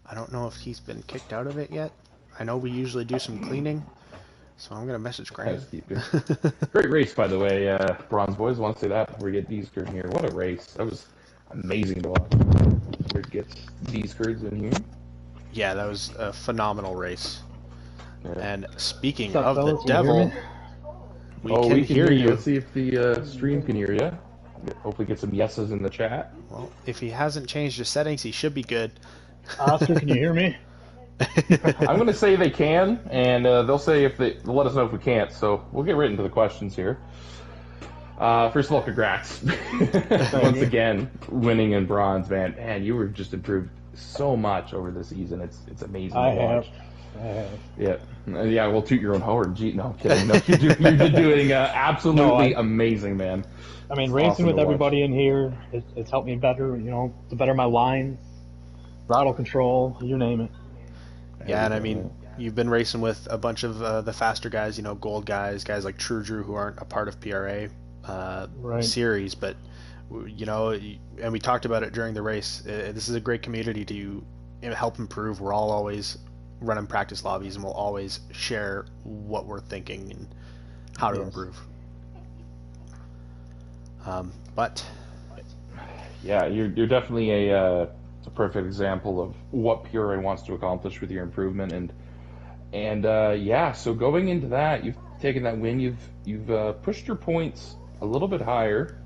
I don't know if he's been kicked out of it yet. I know we usually do some cleaning, so I'm gonna message Graham. Great race, by the way, Bronze Boys. Want to say that before we get Deeskurd in here. What a race! That was amazing to watch. Here gets Deeskurds in here. Yeah, that was a phenomenal race. Yeah. And speaking What's up, of fellas? the devil, we can hear you. Let's see if the stream can hear you. Hopefully get some yeses in the chat. Well, if he hasn't changed his settings, he should be good. Oscar, can you hear me? I'm going to say they can, and they'll say if they'll let us know if we can't. So we'll get right into the questions here. First of all, congrats once again winning in bronze, man. Man, you were just improved so much over the season. It's amazing to watch. Yeah, Well, toot your own horn. Gee, no, I'm kidding. No, you're doing absolutely amazing, man. I mean, racing awesome with everybody in here, it's helped me better. You know, to better my line, throttle control, you name it. Yeah, and I mean, you've been racing with a bunch of the faster guys. You know, gold guys like True Drew, who aren't a part of PRA series, but you know, and we talked about it during the race. This is a great community to help improve. We're all always running practice lobbies, and we'll always share what we're thinking and how to improve. But yeah, you're definitely a perfect example of what PRA wants to accomplish with your improvement, and yeah. So going into that, you've taken that win. You've pushed your points a little bit higher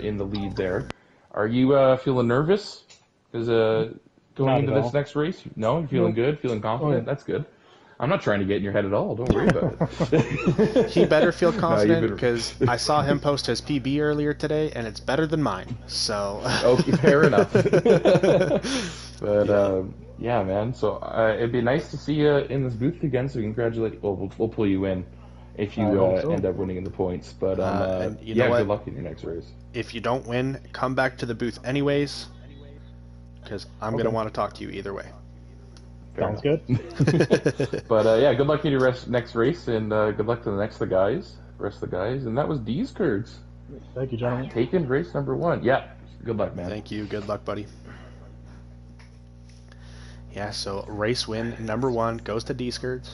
in the lead there. Are you feeling nervous? Because going into this next race, no, you're feeling good, feeling confident. Oh, yeah. That's good. I'm not trying to get in your head at all. Don't worry about it. He better feel confident because I saw him post his PB earlier today, and it's better than mine. So okay, fair enough. But yeah, man. So it'd be nice to see you in this booth again. So congratulate. Well, we'll pull you in if you end up winning in the points. But yeah, good luck in your next race. If you don't win, come back to the booth anyways, because I'm gonna want to talk to you either way. Sounds good. But yeah, good luck in your next race, and good luck to the rest of the guys. And that was Deeskurds. Thank you, gentlemen. Taking race number 1. Yeah, good luck, man. Thank you. Good luck, buddy. Yeah, so race win number 1 goes to Deeskurds.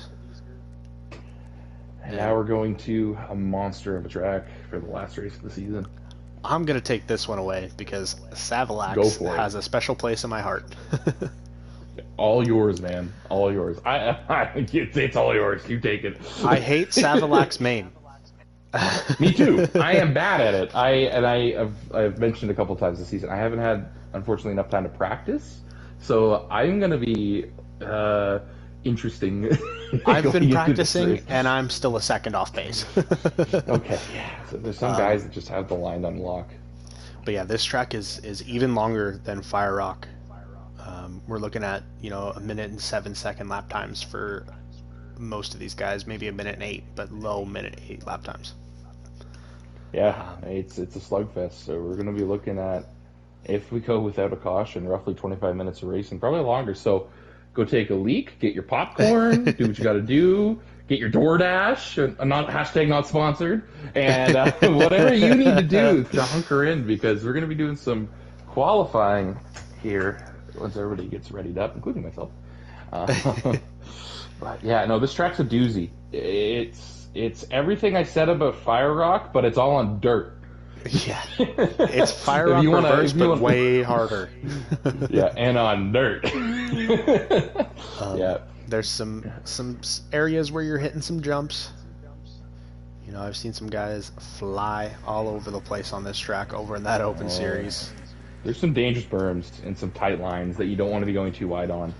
And now we're going to a monster of a track for the last race of the season. I'm gonna take this one away because Savalax has a special place in my heart. All yours, man. All yours. It's all yours. You take it. I hate Savalax main. Me too. I am bad at it. I've mentioned a couple times this season. I haven't had, unfortunately, enough time to practice. So I'm gonna be interesting. I've been practicing, and I'm still a second off pace. Okay. Yeah. So there's some guys that just have the line unlock. But yeah, this track is even longer than Fire Rock. We're looking at, you know, 1 minute and 7 second lap times for most of these guys, maybe 1 minute and 8, but low 1 minute 8 lap times. Yeah, it's a slugfest. So we're going to be looking at, if we go without a caution, roughly 25 minutes of racing, probably longer. So go take a leak, get your popcorn, do what you got to do, get your DoorDash, not sponsored, and whatever you need to do to hunker in, because we're going to be doing some qualifying here once everybody gets readied up, including myself. But yeah, no, this track's a doozy. It's everything I said about Fire Rock, but it's all on dirt. Yeah, it's Fire Rock reverse, but way harder. Yeah, and on dirt. Yeah, there's some areas where you're hitting some jumps. You know, I've seen some guys fly all over the place on this track over in that open series. There's some dangerous berms and some tight lines that you don't want to be going too wide on.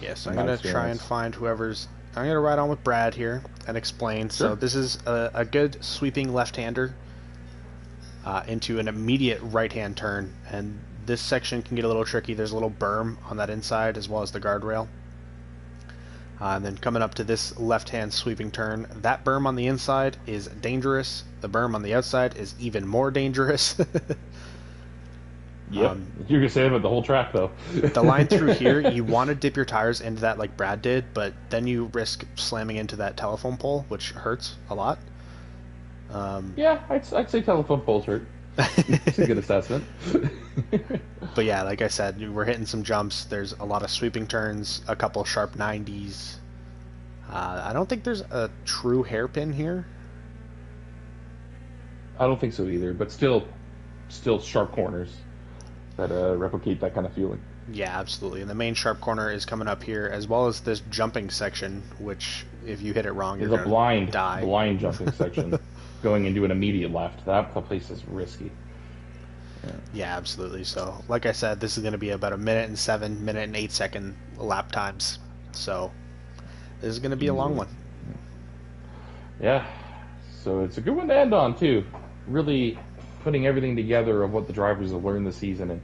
Yes, I'm going to try and find whoever's... I'm going to ride on with Brad here and explain. Sure. So this is a good sweeping left-hander. into an immediate right-hand turn, and this section can get a little tricky. There's a little berm on that inside as well as the guardrail. And then coming up to this left-hand sweeping turn, that berm on the inside is dangerous. The berm on the outside is even more dangerous. Yep. You're gonna say about the whole track, though. The line through here, you want to dip your tires into that like Brad did, but then you risk slamming into that telephone pole, which hurts a lot. Yeah, I'd say telephone poles hurt. It's a good assessment. But yeah, like I said, we're hitting some jumps. There's a lot of sweeping turns, a couple sharp 90s. I don't think there's a true hairpin here. I don't think so either, but still sharp corners that replicate that kind of feeling. Yeah, absolutely. And the main sharp corner is coming up here, as well as this jumping section, which if you hit it wrong, you're There's a going to die. blind jumping section going into an immediate left. That place is risky. Yeah, absolutely. So, like I said, this is going to be about a minute and 7, minute and 8 second lap times. So, this is going to be a long one. Yeah. So it's a good one to end on too. Really putting everything together of what the drivers have learned this season and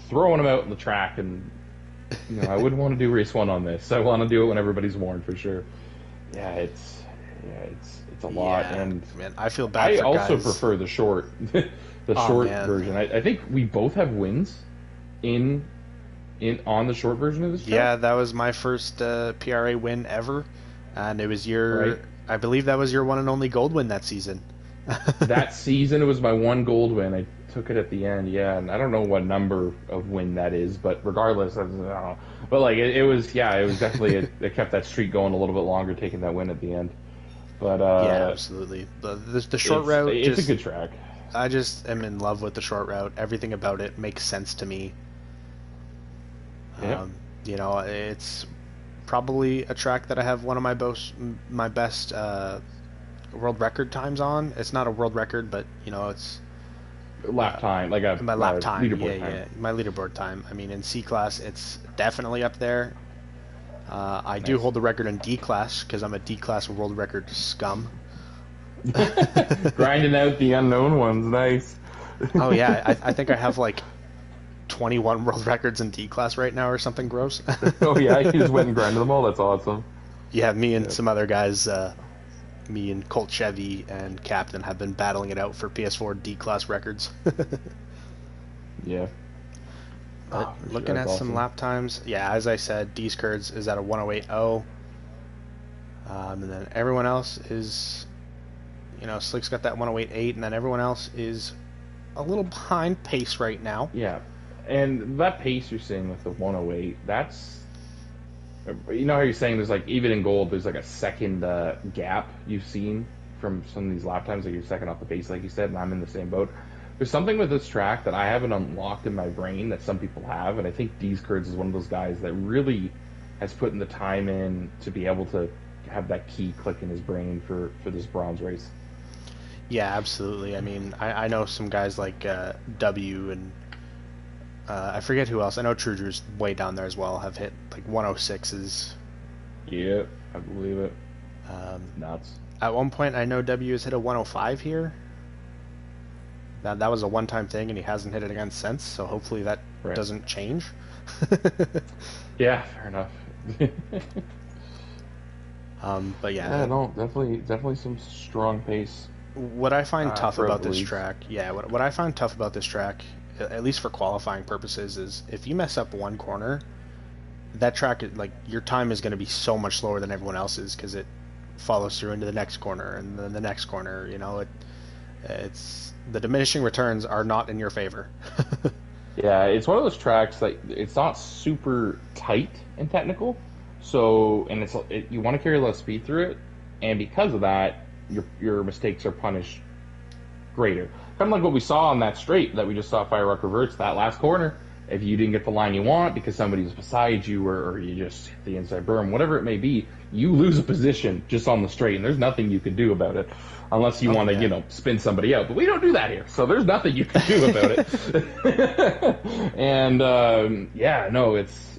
throwing them out on the track. And I wouldn't want to do race 1 on this. I want to do it when everybody's warned for sure. Yeah, it's a lot. Yeah, and man, I feel bad. I for also guys. prefer the short, short version. I think we both have wins on the short version of this track. Yeah, that was my first PRA win ever, and it was your. Right. I believe that was your one and only gold win that season. That season, it was my one gold win. I took it at the end, yeah, and I don't know what number of win that is, but regardless, I don't know. But like it was definitely it kept that streak going a little bit longer, taking that win at the end. But yeah, absolutely. The short route, it's a good track. I just am in love with the short route. Everything about it makes sense to me. Yeah. It's probably a track that I have one of my best world record times on. It's not a world record, but it's lap time, like my lap time. Leaderboard time. Yeah, my leaderboard time. I mean, in C class, it's definitely up there. I do hold the record in D class because I'm a D class world record scum. Grinding out the unknown ones, nice. Oh yeah, I think I have like 21 world records in D class right now or something gross. Oh yeah, you just went and grinded them all. That's awesome. Yeah, me and some other guys, me and Colt Chevy and Captain have been battling it out for PS4 D class records. Yeah. But looking at some lap times, yeah, as I said, D's Kurds is at a 108.0. And then everyone else is, Slick's got that 108.8, and then everyone else is a little behind pace right now. Yeah. And that pace you're seeing with the 108, that's, how you're saying there's like, even in gold, there's like a second gap you've seen from some of these lap times, like you're second off the pace, like you said, and I'm in the same boat. There's something with this track that I haven't unlocked in my brain that some people have, and I think D's Kurds is one of those guys that really has put in the time in to be able to have that key click in his brain for this bronze race. Yeah, absolutely. I mean, I know some guys like W and I forget who else. I know True Drew's way down there as well, have hit like 106s. Yeah, I believe it. Nuts. At one point, I know W has hit a 105 here. That was a one-time thing, and he hasn't hit it again since, so hopefully that doesn't change. Yeah, fair enough. But yeah. Yeah, no, definitely some strong pace. What I find tough about this leagues. track, what I find tough about this track, at least for qualifying purposes, is if you mess up one corner, that track, like, your time is going to be so much slower than everyone else's because it follows through into the next corner and then the next corner. It's the diminishing returns are not in your favor. Yeah, it's one of those tracks like it's not super tight and technical, so you want to carry a lot of speed through it, and because of that, your mistakes are punished greater. Kind of like what we saw on that straight that we just saw Firework reverse that last corner. If you didn't get the line you want because somebody's beside you or you just hit the inside berm, whatever it may be, you lose a position just on the straight, and there's nothing you can do about it unless you want to, spin somebody out. But we don't do that here, so there's nothing you can do about it. And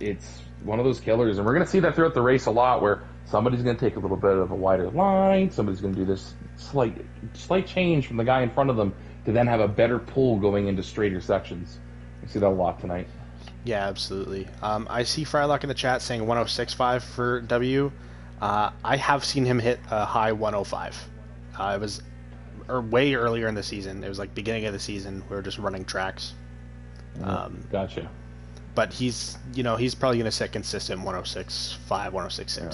it's one of those killers, and we're going to see that throughout the race a lot, where somebody's going to take a little bit of a wider line, somebody's going to do this slight change from the guy in front of them to then have a better pull going into straighter sections. I see that a lot tonight. Yeah, absolutely. I see Frylock in the chat saying 106.5 for W. I have seen him hit a high 105. It was way earlier in the season. It was like beginning of the season. We were just running tracks. Gotcha. But he's probably going to set consistent 106.5, 106.6. Yeah.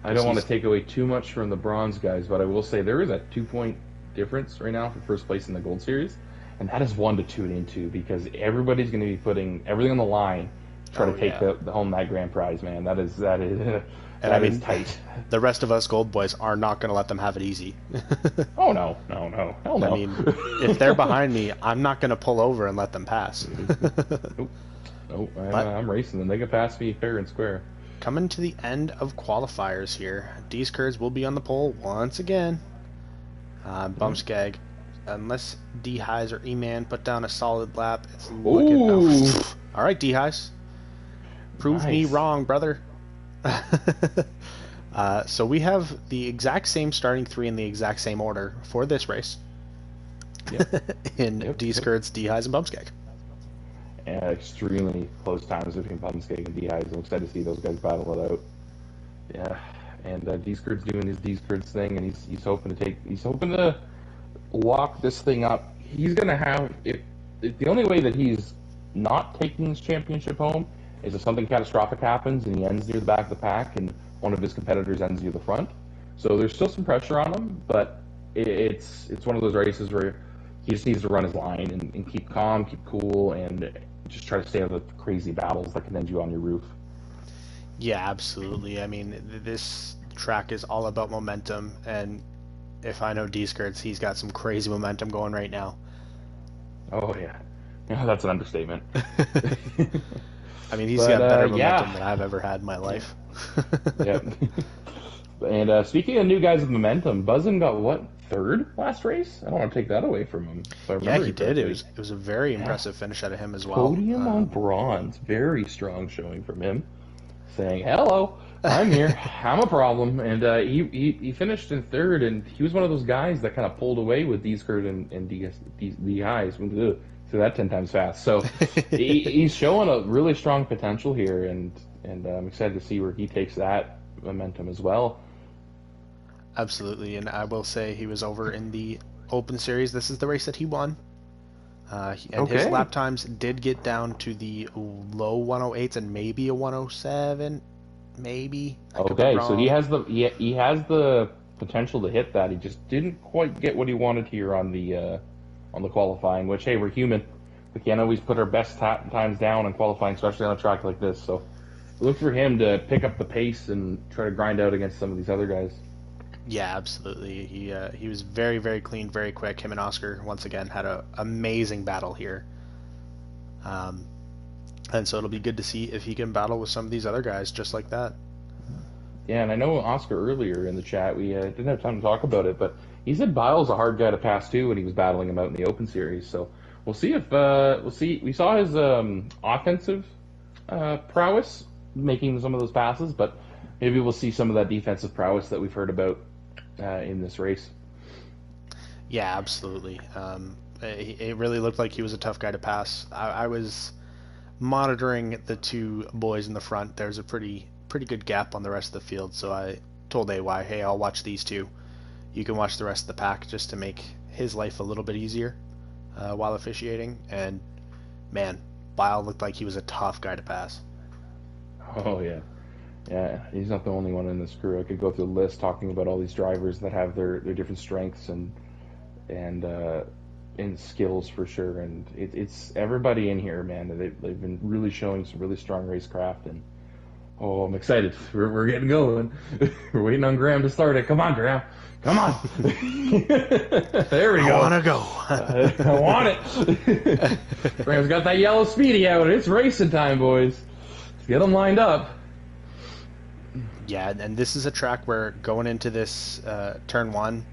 I don't want to take away too much from the bronze guys, but I will say there is a 2-point difference right now for first place in the gold series, and that is one to tune into because everybody's going to be putting everything on the line to try to take the home that grand prize, man. That is is tight. The rest of us gold boys are not going to let them have it easy. Oh no, hell no. I mean, if they're behind me, I'm not going to pull over and let them pass. Nope. I'm racing them. They can pass me fair and square. Coming to the end of qualifiers here. These Kurds will be on the pole once again. Bumskag, unless D-Highs or E-Man put down a solid lap, it's looking... Oh. All right, D-Highs. Prove me wrong, brother. So we have the exact same starting three in the exact same order for this race. In D-Skirts, D-Highs, and Bumskag. Extremely close times between Bumskeg and D-Highs. I'm excited to see those guys battle it out. Yeah, and D-Skirt's doing his D-Skirts thing, and he's hoping to lock this thing up. He's gonna have if the only way that he's not taking his championship home is if something catastrophic happens and he ends near the back of the pack and one of his competitors ends near the front. So there's still some pressure on him, but it's one of those races where he just needs to run his line and keep calm, keep cool, and just try to stay out of the crazy battles that can end you on your roof. Yeah, absolutely. I mean, this track is all about momentum, and if I know D-Skirts, he's got some crazy momentum going right now. Oh, yeah. Yeah, that's an understatement. I mean, he's got better momentum than I've ever had in my life. Yeah. And speaking of new guys with momentum, Buzzin got, what, third last race? I don't want to take that away from him. Yeah, he did. It was a very impressive finish out of him as well. Podium on bronze. Very strong showing from him. Saying, hello, I'm here. I'm a problem. And he finished in third, and he was one of those guys that kind of pulled away with D-Skirt and D-Highs. So that 10 times fast. So he's showing a really strong potential here, and I'm excited to see where he takes that momentum as well. Absolutely, and I will say he was over in the Open Series. This is the race that he won. His lap times did get down to the low 108s and maybe a 107, maybe. Okay, so he has the potential to hit that. He just didn't quite get what he wanted here on the qualifying. Which, hey, we're human. We can't always put our best times down in qualifying, especially on a track like this. So look for him to pick up the pace and try to grind out against some of these other guys. Yeah, absolutely. He was very, very clean, very quick. Him and Oscar, once again, had an amazing battle here. And so it'll be good to see if he can battle with some of these other guys just like that. Yeah, and I know Oscar earlier in the chat, we didn't have time to talk about it, but he said Biles a hard guy to pass too when he was battling him out in the Open Series. So we'll see if we saw his offensive prowess making some of those passes, but maybe we'll see some of that defensive prowess that we've heard about in this race. Yeah, absolutely. It really looked like he was a tough guy to pass. I was monitoring the two boys in the front. There's a pretty good gap on the rest of the field, so I told AY, hey, I'll watch these two. You can watch the rest of the pack just to make his life a little bit easier while officiating. And man, Bile looked like he was a tough guy to pass. Oh yeah. Yeah, he's not the only one in this crew. I could go through the list talking about all these drivers that have their different strengths and skills for sure. And it's everybody in here, man. They've been really showing some really strong racecraft, and I'm excited. We're getting going. We're waiting on Graham to start it. Come on, Graham. Come on. There we go. I want to go. I want it. Graham's got that yellow Speedy out. It's racing time, boys. Let's get them lined up. Yeah, and this is a track where going into this turn one,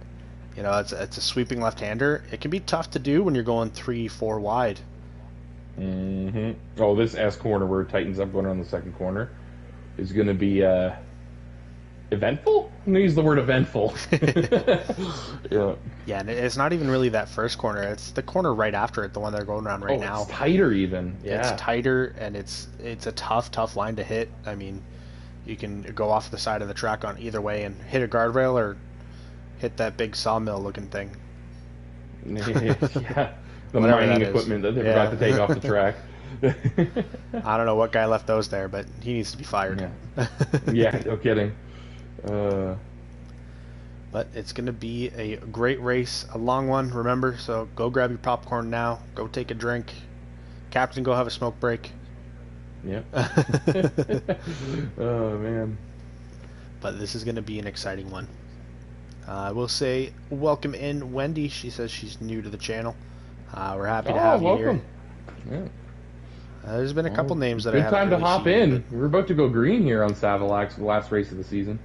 it's a sweeping left-hander. It can be tough to do when you're going 3-4 wide. Mm-hmm. Oh, this S corner where it tightens up going around the second corner is going to be eventful? I'm gonna use the word eventful. Yeah. Yeah, and it's not even really that first corner. It's the corner right after it, the one they're going around right now. It's tighter even. Yeah. It's tighter, and it's a tough line to hit. I mean, you can go off the side of the track on either way and hit a guardrail or hit that big sawmill looking thing. Yeah. The Whatever mining that is. equipment that they Yeah. forgot to take off the track. I don't know what guy left those there, but he needs to be fired. Yeah. Yeah, no kidding. But it's going to be a great race, a long one, remember, so go grab your popcorn now, go take a drink. Captain, go have a smoke break. Yep. Oh, man. But this is going to be an exciting one. I will say, welcome in Wendy. She says she's new to the channel. We're happy to have you here. Yeah. There's been a couple names that I Good haven't time to really hop seen, in. We're about to go green here on Savilax, the last race of the season.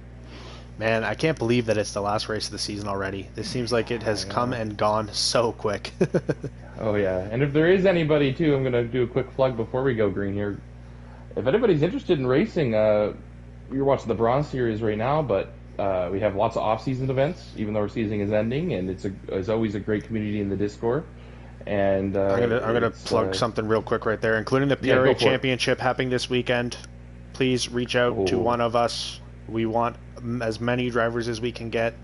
Man, I can't believe that it's the last race of the season already. This seems like it has come and gone so quick. Oh, yeah. And if there is anybody, too, I'm going to do a quick plug before we go green here. If anybody's interested in racing, you're watching the Bronze Series right now, but we have lots of off-season events, even though our season is ending, and it's always a great community in the Discord. And I'm gonna plug something real quick right there, including the PRA Championship happening this weekend. Please reach out to one of us. We want as many drivers as we can get.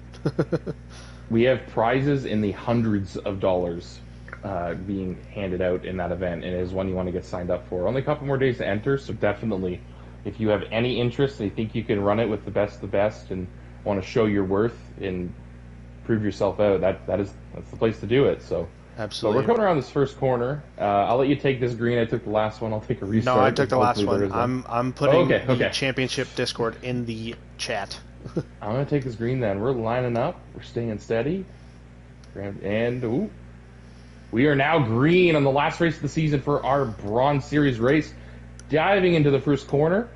We have prizes in the hundreds of dollars being handed out in that event, and it is one you want to get signed up for. Only a couple more days to enter, so definitely, if you have any interest and you think you can run it with the best and want to show your worth and prove yourself out, that's the place to do it. So. Absolutely. So we're coming around this first corner. I'll let you take this green. I took the last one. I'll take a restart. No, I took the last one. I'm putting the championship Discord in the chat. I'm going to take this green then. We're lining up. We're staying steady. And, ooh. We are now green on the last race of the season for our Bronze Series race. Diving into the first corner.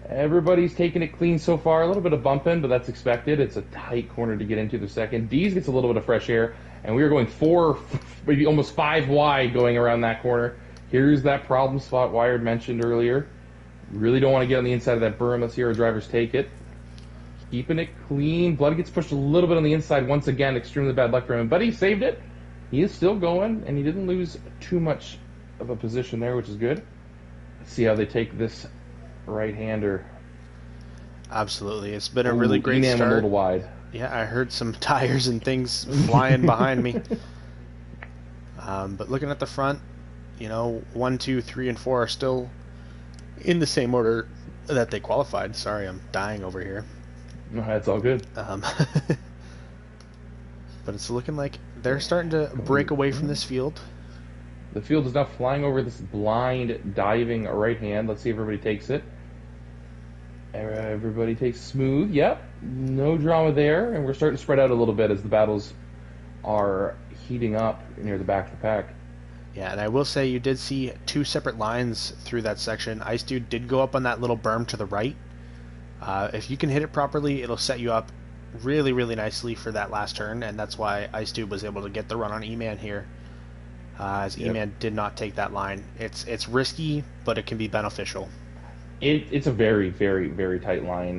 Everybody's taking it clean so far. A little bit of bumping, but that's expected. It's a tight corner to get into the second. Dees gets a little bit of fresh air. And we are going 4, maybe almost 5 wide going around that corner. Here's that problem spot Wired mentioned earlier. Really don't want to get on the inside of that berm. Let's see our drivers take it. Keeping it clean. Blood gets pushed a little bit on the inside once again. Extremely bad luck for him. But he saved it. He is still going, and he didn't lose too much of a position there, which is good. Let's see how they take this right-hander. Absolutely. It's been a really great start. A little wide. Yeah, I heard some tires and things flying behind me. But looking at the front, 1, 2, 3, and 4 are still in the same order that they qualified. Sorry, I'm dying over here. No, that's all good. But it's looking like they're starting to break away from this field. The field is now flying over this blind, diving right hand. Let's see if everybody takes it. Everybody takes smooth. Yep. No drama there. And we're starting to spread out a little bit as the battles are heating up near the back of the pack. Yeah, and I will say you did see 2 separate lines through that section. Ice Dude did go up on that little berm to the right. If you can hit it properly, it'll set you up really, really nicely for that last turn, and that's why Ice Dude was able to get the run on E-Man here, as E-Man did not take that line. It's risky, but it can be beneficial. It's a very, very, very tight line.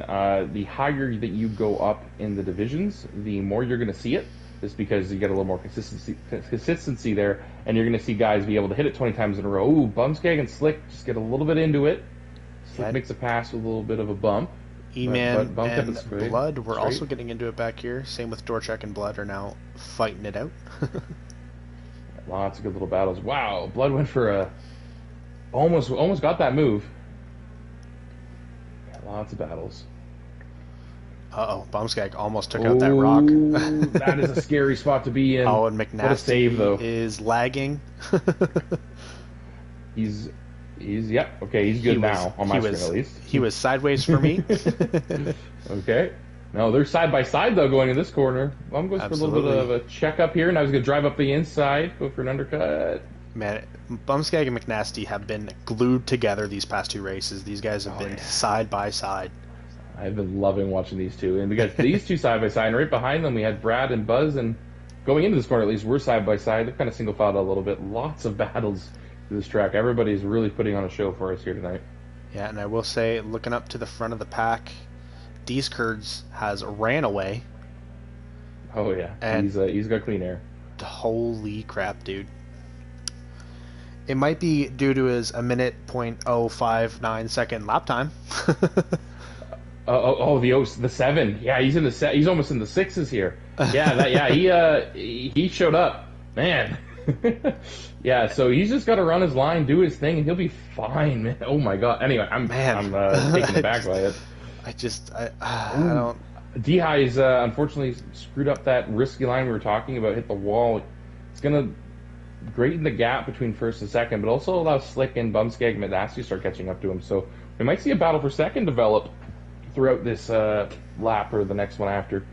The higher that you go up in the divisions, the more you're going to see it, just because you get a little more consistency there, and you're going to see guys be able to hit it 20 times in a row. Ooh, Bumskag and Slick just get a little bit into it. Slick makes a pass with a little bit of a bump. E-Man and Blood were also getting into it back here. Same with Dorchek and Blood are now fighting it out. Lots of good little battles. Wow, Blood went for a... Almost got that move. Lots of battles. Uh-oh, Bumskag almost took out that rock. That is a scary spot to be in. Oh, and McNasty what a save, though. Is lagging. He's yep. Okay, he's good now on my screen at least. He was sideways for me. Okay. No, they're side by side though going in this corner. I'm going for a little bit of a check up here, and I was going to drive up the inside, go for an undercut. Man, Bumskag and McNasty have been glued together these past 2 races. These guys have been side by side. I've been loving watching these two, and we got these two side by side, and right behind them we had Brad and Buzz, and going into this corner at least we're side by side. They're kind of single filed a little bit. Lots of battles through this track. Everybody's really putting on a show for us here tonight. Yeah, and I will say, looking up to the front of the pack, Kurds has ran away. Oh yeah, And he's got clean air. holy crap, dude. It might be due to his a minute .059 second lap time. The 7. Yeah, he's in the he's almost in the 6s here. Yeah, he showed up, man. Yeah, so he's just got to run his line, do his thing, and he'll be fine, man. Oh my god. Anyway, I'm taken aback by it. I don't. Dehi's unfortunately screwed up that risky line we were talking about. Hit the wall. It's gonna greaten the gap between first and second, but also allow Slick and Bumskeg and Medassi to start catching up to him. So we might see a battle for second develop throughout this lap or the next one after.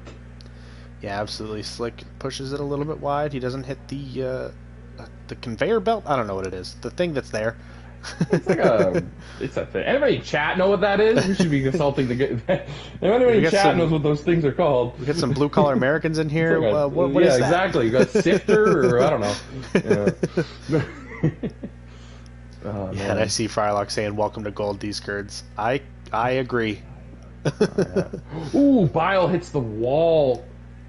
Yeah, absolutely. Slick pushes it a little bit wide. He doesn't hit the conveyor belt. I don't know what it is. The thing that's there. It's like it's a thing. Anybody in chat know what that is? We should be consulting the good. Anybody in chat knows what those things are called. We got some blue collar Americans in here. Like what is that? Exactly. You got sifter or I don't know. Yeah. Oh, yeah, and I see Frylock saying, "Welcome to Gold, these Kurds." I agree. Yeah. Ooh, Bile hits the wall.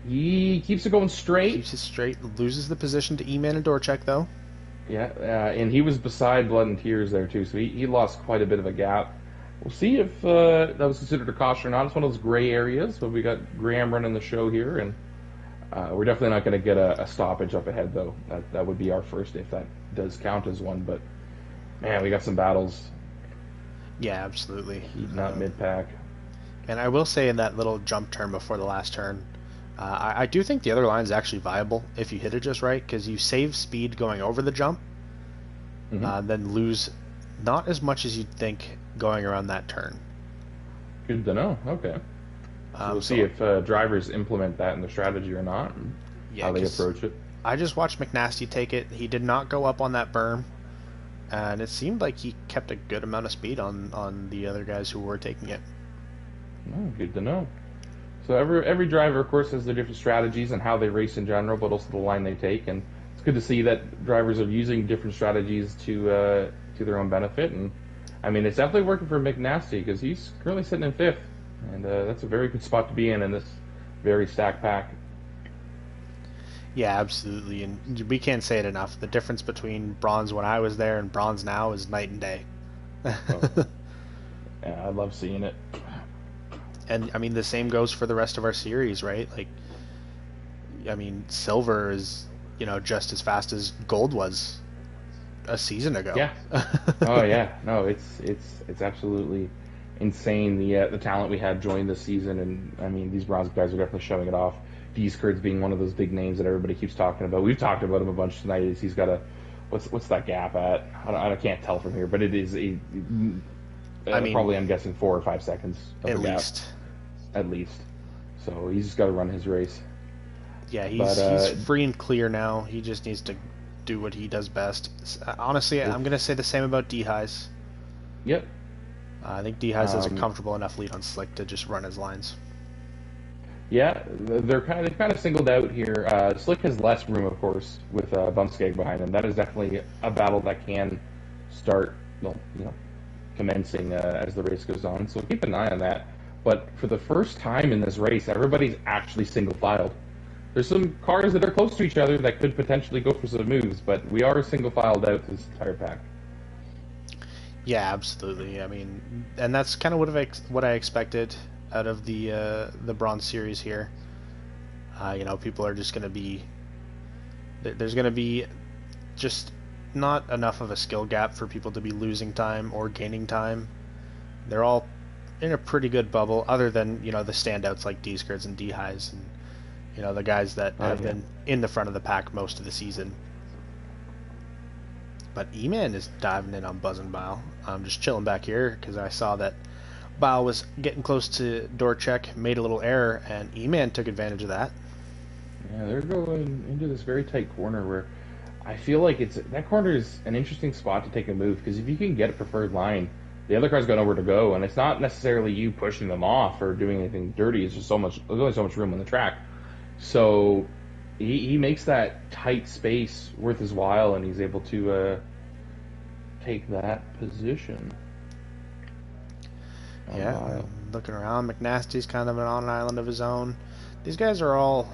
He keeps it going straight. Keeps it straight. Loses the position to E-Man and Dorchek, though. Yeah, and he was beside Blood and Tears there, too, so he lost quite a bit of a gap. We'll see if that was considered a caution or not. It's one of those gray areas, but we got Graham running the show here, and we're definitely not going to get a stoppage up ahead, though. That would be our first, if that does count as one, but, man, we got some battles. Yeah, absolutely. Heating up mid-pack. And I will say in that little jump turn before the last turn, I do think the other line is actually viable if you hit it just right, because you save speed going over the jump, then lose not as much as you'd think going around that turn. Good to know. Okay. So we'll see if drivers implement that in their strategy or not, and how they approach it. I just watched McNasty take it. He did not go up on that berm, and it seemed like he kept a good amount of speed on the other guys who were taking it. Oh, good to know. So every driver, of course, has their different strategies and how they race in general, but also the line they take. And it's good to see that drivers are using different strategies to their own benefit. And I mean, it's definitely working for McNasty because he's currently sitting in 5th, and that's a very good spot to be in this very stacked pack. Yeah, absolutely, and we can't say it enough. The difference between bronze when I was there and bronze now is night and day. Yeah, I love seeing it. And I mean, the same goes for the rest of our series, right? Like, I mean, silver is, just as fast as gold was a season ago. Yeah. Oh yeah. No, it's absolutely insane the talent we had join this season, and I mean, these bronze guys are definitely showing it off. Kurds being one of those big names that everybody keeps talking about. We've talked about him a bunch tonight. He's got what's that gap at? I can't tell from here, but it is probably I'm guessing 4 or 5 seconds of at a gap. least. At least. So he's just got to run his race. Yeah, he's free and clear now. He just needs to do what he does best. Honestly, I'm going to say the same about D-Highs. Yep. I think D-Highs has a comfortable enough lead on Slick to just run his lines. Yeah, they're kind of singled out here. Slick has less room, of course, with Bumskeg behind him. That is definitely a battle that can start, commencing as the race goes on. So keep an eye on that. But for the first time in this race, everybody's actually single-filed. There's some cars that are close to each other that could potentially go for some moves, but we are single-filed out this entire pack. Yeah, absolutely. I mean, and that's kind of what I expected out of the bronze series here. People are just going to be... There's going to be just not enough of a skill gap for people to be losing time or gaining time. They're all in a pretty good bubble, other than the standouts like D-Skirts and D-Highs, and the guys that have been in the front of the pack most of the season. But E-Man is diving in on Buzz and Bile. I'm just chilling back here because I saw that Bile was getting close to Dorchek, made a little error, and E-Man took advantage of that. Yeah, they're going into this very tight corner where I feel like that corner is an interesting spot to take a move, because if you can get a preferred line, the other car's got nowhere to go, and it's not necessarily you pushing them off or doing anything dirty. It's just there's only so much room on the track. So he makes that tight space worth his while, and he's able to take that position. On Yeah, Lyle. looking around, McNasty's kind of on an island of his own. These guys are all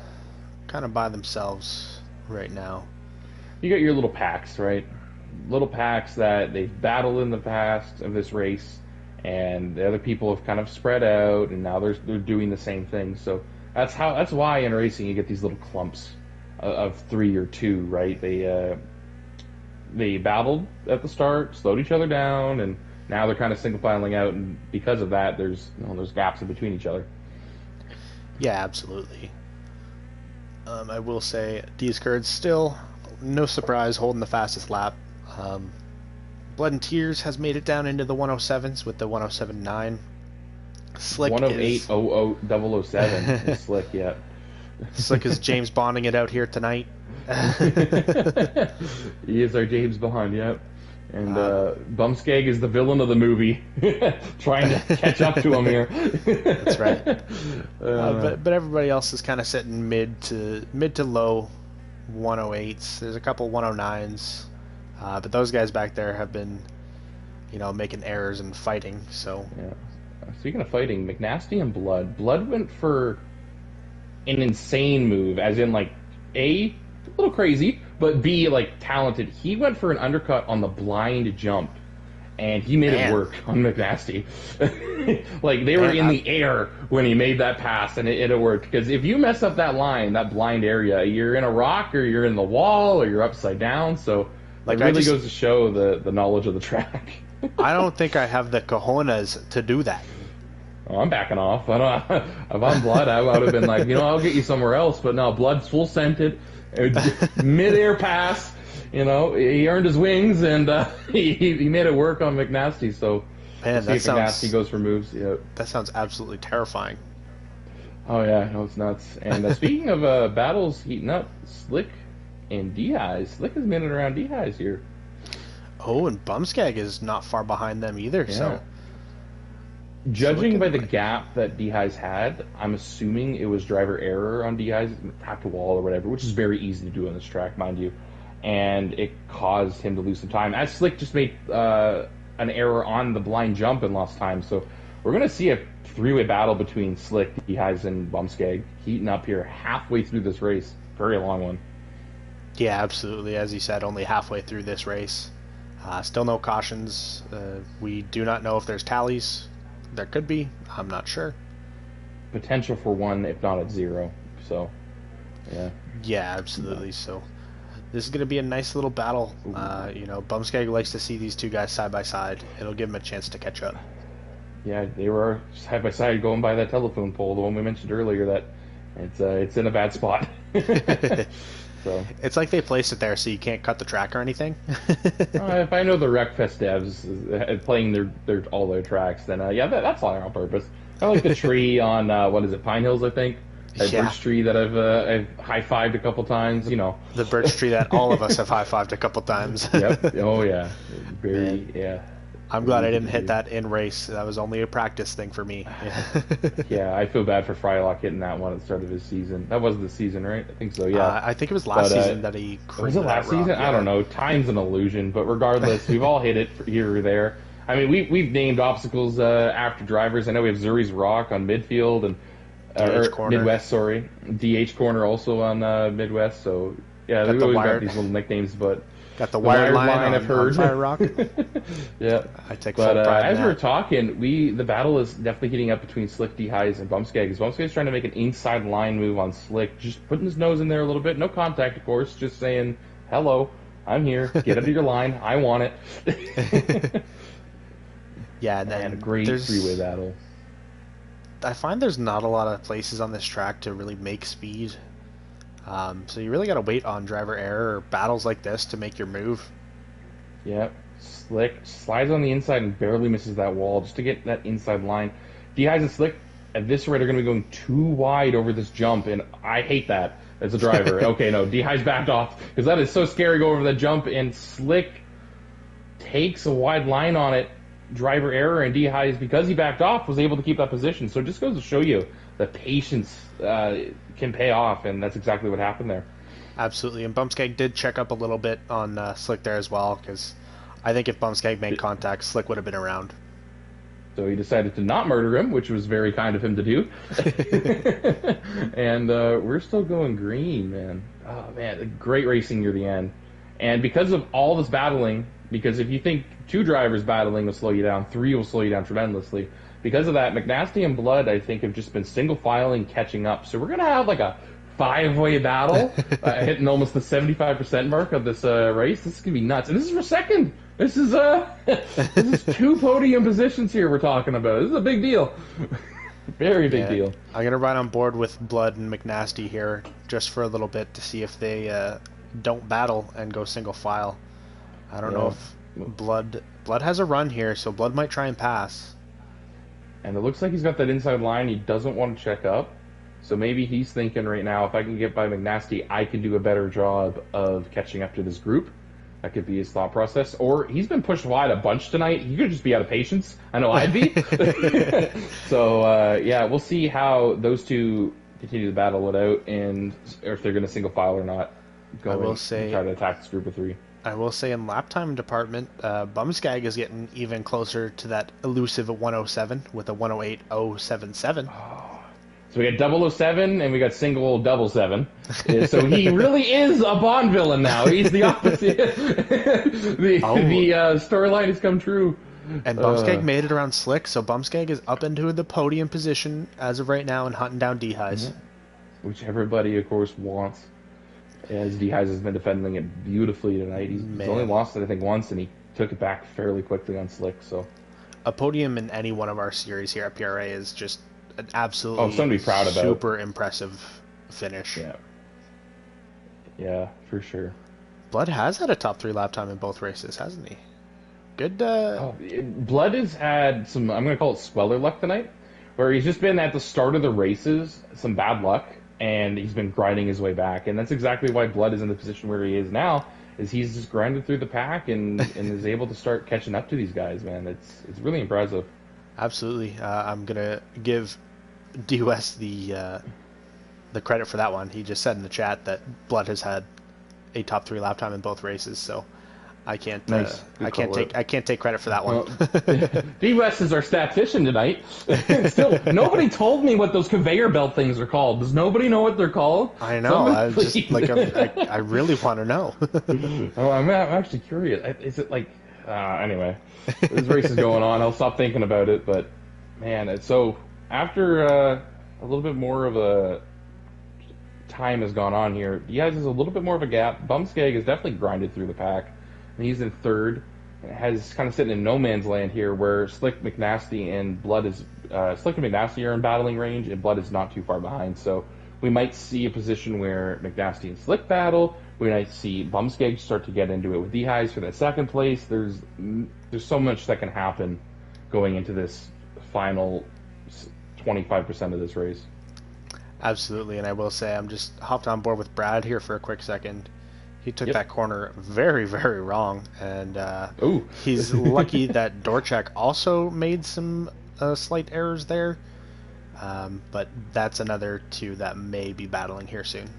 kind of by themselves right now. You got your little packs, right? Little packs that they've battled in the past of this race, and the other people have kind of spread out, and now they're doing the same thing. So that's why in racing you get these little clumps of 3 or 2, right? They battled at the start, slowed each other down, and now they're kind of single filing out, and because of that, there's gaps in between each other. Yeah, absolutely. I will say, these Kurds still, no surprise, holding the fastest lap. Blood and Tears has made it down into the 107s with the 107.9. Slick 108.007 is Slick, yeah. Slick is James Bonding it out here tonight. He is our James Bond, yep. And Bumskeg is the villain of the movie, trying to catch up to him here. That's right. But everybody else is kind of sitting mid to low 108s. There's a couple 109s, but those guys back there have been, making errors and fighting. So yeah. Speaking of fighting, McNasty and Blood went for an insane move, as in like a little crazy, but B, like talented. He went for an undercut on the blind jump, and he made it work on McNasty. Like they were in the air when he made that pass, and it worked. Because if you mess up that line, that blind area, you're in a rock, or you're in the wall, or you're upside down. So it really goes to show the knowledge of the track. I don't think I have the cojones to do that. Oh, I'm backing off. If I'm Blood, I would have been like, I'll get you somewhere else. But no, Blood's full scented. Mid-air pass, he earned his wings, and he made it work on McNasty. So man, we'll see if McNasty goes for moves. Yeah. That sounds absolutely terrifying. Oh yeah, no, it's nuts. And speaking of battles heating up, Slick and D-Highs. Slick has been around D-Highs here. Oh, and Bumskeg is not far behind them either. Yeah. So, judging by the gap that D-Highs had, I'm assuming it was driver error on D-Highs, tap to wall or whatever, which is very easy to do on this track, mind you. And it caused him to lose some time. As Slick just made an error on the blind jump and lost time. So we're going to see a three-way battle between Slick, D-Highs, and Bumskeg heating up here halfway through this race. Very long one. Yeah, absolutely. As you said, only halfway through this race. Still no cautions. We do not know if there's tallies. There could be. I'm not sure. Potential for one, if not at 0. So, yeah. Yeah, absolutely. So, this is going to be a nice little battle. Bumskeg likes to see these two guys side by side. It'll give him a chance to catch up. Yeah, they were side by side going by that telephone pole, the one we mentioned earlier, that it's in a bad spot. So it's like they placed it there so you can't cut the track or anything. If I know the Wreckfest devs playing all their tracks, then that's all on purpose. I like the tree on Pine Hills, I think. That birch tree that I've high-fived a couple times. The birch tree that all of us have high-fived a couple times. Yep. Oh yeah. I'm glad I didn't hit that in race. That was only a practice thing for me. Yeah, I feel bad for Frylock hitting that one at the start of his season. That was the season, right? I think so, yeah. I think it was last season that he was it last season? Yeah. I don't know. Time's an illusion, but regardless, we've all hit it here or there. I mean, we've named obstacles after drivers. I know we have Zuri's Rock on midfield and Midwest, sorry. DH Corner also on Midwest, so yeah, we've always got these little nicknames, but got the wired line I've heard. Fire Rock. Yeah, I take full pride as in we're talking, the battle is definitely heating up between Slick, D-Highs, and Bumskeg. Because Bumskeg's trying to make an inside line move on Slick, just putting his nose in there a little bit, no contact, of course, just saying, "Hello, I'm here. Get under your line. I want it." Yeah, and a great three-way battle. I find there's not a lot of places on this track to really make speed. So you really got to wait on driver error or battles like this to make your move. Yep. Slick slides on the inside and barely misses that wall just to get that inside line. D-Highs and Slick at this rate are going to be going too wide over this jump, and I hate that as a driver. Okay, no, D-Highs backed off because that is so scary going over that jump, and Slick takes a wide line on it. Driver error, and D-Highs, because he backed off, was able to keep that position. So it just goes to show you that patience can pay off, and that's exactly what happened there. Absolutely, and Bumskeg did check up a little bit on Slick there as well, because I think if Bumskeg made contact, Slick would have been around. So he decided to not murder him, which was very kind of him to do. And we're still going green, man. Oh, man, great racing near the end. And because of all this battling, because if you think 2 drivers battling will slow you down, 3 will slow you down tremendously. Because of that, McNasty and Blood, I think, have just been single filing, catching up. So we're going to have like a 5-way battle, hitting almost the 75% mark of this race. This is going to be nuts. And this is for second. This is this is 2 podium positions here we're talking about. This is a big deal. Very big deal. I'm gonna ride on board with Blood and McNasty here just for a little bit to see if they don't battle and go single file. I don't know if Blood has a run here, so Blood might try and pass. And it looks like he's got that inside line. He doesn't want to check up. So maybe he's thinking right now, if I can get by McNasty, I can do a better job of catching up to this group. That could be his thought process. Or he's been pushed wide a bunch tonight. He could just be out of patience. I know I'd be. So, yeah, we'll see how those two continue to battle it out, and or if they're going to single file or not. I will say, try to attack this group of 3. I will say in lap time department, Bumskag is getting even closer to that elusive 107 with a 108.077. So we got 007 and we got single 77. So he really is a Bond villain now. He's the opposite. The storyline has come true. And Bumskag made it around Slick, so Bumskag is up into the podium position as of right now and hunting down D-Highs. Which everybody, of course, wants. As D-Highs has been defending it beautifully tonight. He's only lost it, I think, once, and he took it back fairly quickly on Slick. So a podium in any one of our series here at PRA is just an absolutely something to be proud about. Super impressive finish. Yeah, for sure. Blood has had a top 3 lap time in both races, hasn't he? Good. Blood has had some, I'm going to call it sweller luck tonight, where he's just been at the start of the races, some bad luck, and he's been grinding his way back. And that's exactly why Blood is in the position where he is now, is he's just grinded through the pack and is able to start catching up to these guys, man. It's really impressive. Absolutely. I'm going to give D-West the credit for that one. He just said in the chat that Blood has had a top 3 lap time in both races, so I can't I can't take credit for that one. Well, D-West is our statistician tonight. Still, nobody told me what those conveyor belt things are called. Does nobody know what they're called? I know. I really want to know. Oh, I'm actually curious. Is it like anyway? This race is going on. I'll stop thinking about it. But man, it's so after a little bit more of a time has gone on here, you guys has a little bit more of a gap. Bumskag has definitely grinded through the pack, and he's in third. Has kind of sitting in no man's land here, where Slick, McNasty, and Blood is Slick and McNasty are in battling range, and Blood is not too far behind. So we might see a position where McNasty and Slick battle. We might see Bumskeg start to get into it with D-Highs for that second place. There's so much that can happen going into this final 25% of this race. Absolutely, and I will say I'm just hopped on board with Brad here for a quick second. He took that corner very, very wrong, and he's lucky that Dorchak also made some slight errors there, but that's another 2 that may be battling here soon.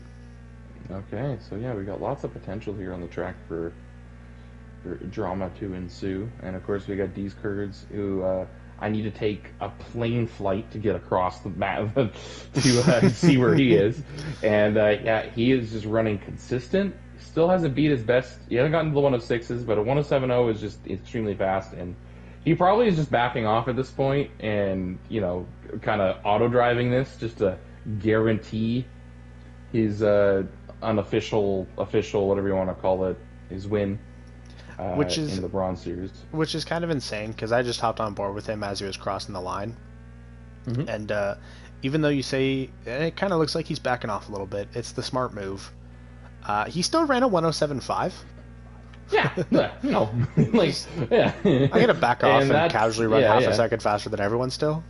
Okay, so yeah, we got lots of potential here on the track for drama to ensue, and of course we got these Kurds who I need to take a plane flight to get across the map to see where he is, and yeah, he is just running consistent. Still hasn't beat his best. He hasn't gotten to the 106s, but a 107.0 is just extremely fast, and he probably is just backing off at this point and, you know, kind of auto-driving this just to guarantee his unofficial, official, whatever you want to call it, his win which is in the Bronze Series. Which is kind of insane, because I just hopped on board with him as he was crossing the line. Mm-hmm. And even though you say it kind of looks like he's backing off a little bit, it's the smart move. He still ran a 107.5. Yeah, no, like, yeah. I gotta back off and casually run half a second faster than everyone still.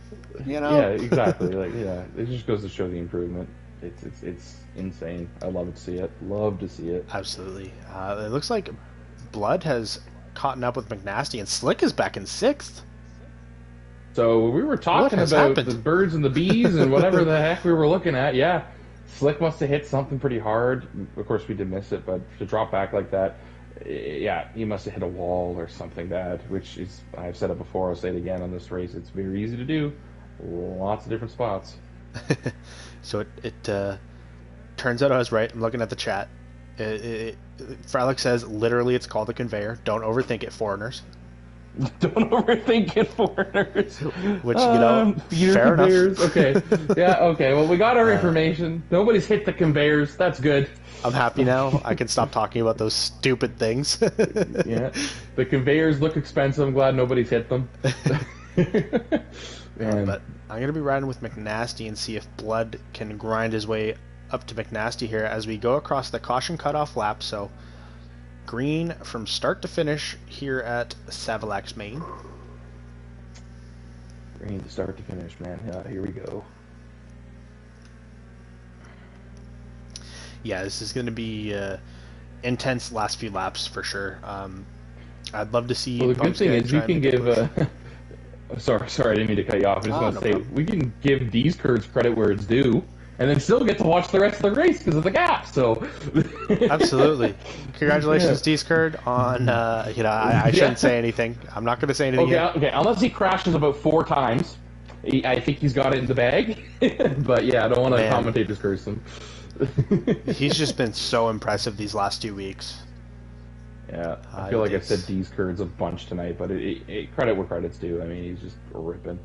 You know? Yeah, exactly. Like, yeah, it just goes to show the improvement. It's insane. I love to see it. Love to see it. Absolutely. It looks like Blood has caught up with McNasty, and Slick is back in 6th. So we were talking about the birds and the bees and whatever the heck we were looking at. Yeah, Slick must have hit something pretty hard. Of course, we did miss it, but to drop back like that, Yeah, he must have hit a wall or something bad, which is, I've said it before, I'll say it again on this race, it's very easy to do. Lots of different spots. So it turns out I was right. I'm looking at the chat. Frelick says literally it's called a conveyor. Don't overthink it, foreigners. Don't overthink it, foreigners. Which, you know, fair conveyors. enough. Okay. Yeah, okay. Well, we got our information. Nobody's hit the conveyors. That's good. I'm happy now. I can stop talking about those stupid things. Yeah. The conveyors look expensive. I'm glad nobody's hit them. But I'm going to be riding with McNasty and see if Blood can grind his way up to McNasty here as we go across the caution cutoff lap. So green from start to finish here at Savillac's Main. Green to start to finish, man. Here we go. Yeah, this is going to be intense last few laps for sure. I'd love to see. Well, the good thing is you can give. Sorry, I didn't mean to cut you off. I just want to say problem. we can give these curds credit where it's due, and then still get to watch the rest of the race because of the gap. So Absolutely, congratulations, D-Skird, on I shouldn't say anything. I'm not going to say anything yet. Okay. Unless he crashes about 4 times, I think he's got it in the bag. But yeah, I don't want to commentate this curse him. He's just been so impressive these last 2 weeks. Yeah, I feel like I've said these curds a bunch tonight, but credit where credit's due. I mean, he's just ripping.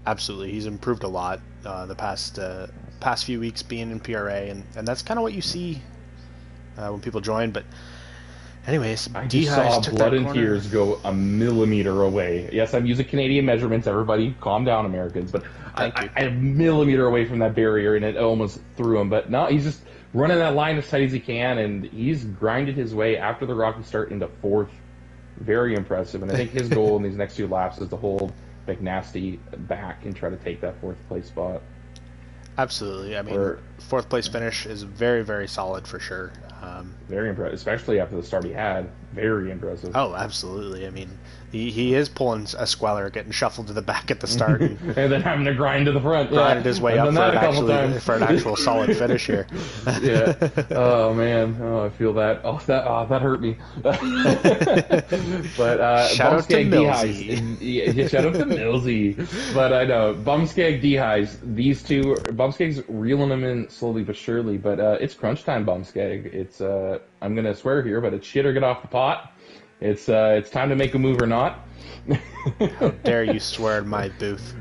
Absolutely, he's improved a lot the past few weeks being in PRA, and that's kind of what you see when people join. But anyways, I just saw Blood and Tears go a millimeter away. Yes, I'm using Canadian measurements. Everybody, calm down, Americans. But I a millimeter away from that barrier, and it almost threw him. But no, he's just running that line as tight as he can, and he's grinded his way after the rocky start into 4th. Very impressive. And I think his goal in these next 2 laps is to hold McNasty back and try to take that 4th place spot. Absolutely. I mean, 4th place finish is very, very solid for sure. Very impressive, especially after the start he had. Very impressive. Oh, absolutely. I mean, he is pulling a squeller, getting shuffled to the back at the start, and then having to grind to the front. Grinded his way up for an actual solid finish here. Yeah. Oh man. Oh, I feel that. That hurt me. But shout out to Millsy. Yeah, shout out to Millsy. But I know Bumskeg D-Highs. These two, Bumskeg's reeling them in slowly but surely. But it's crunch time, Bumskeg. It's I'm gonna swear here, but it's shit or get off the pot. It's time to make a move or not. How dare you swear in my booth?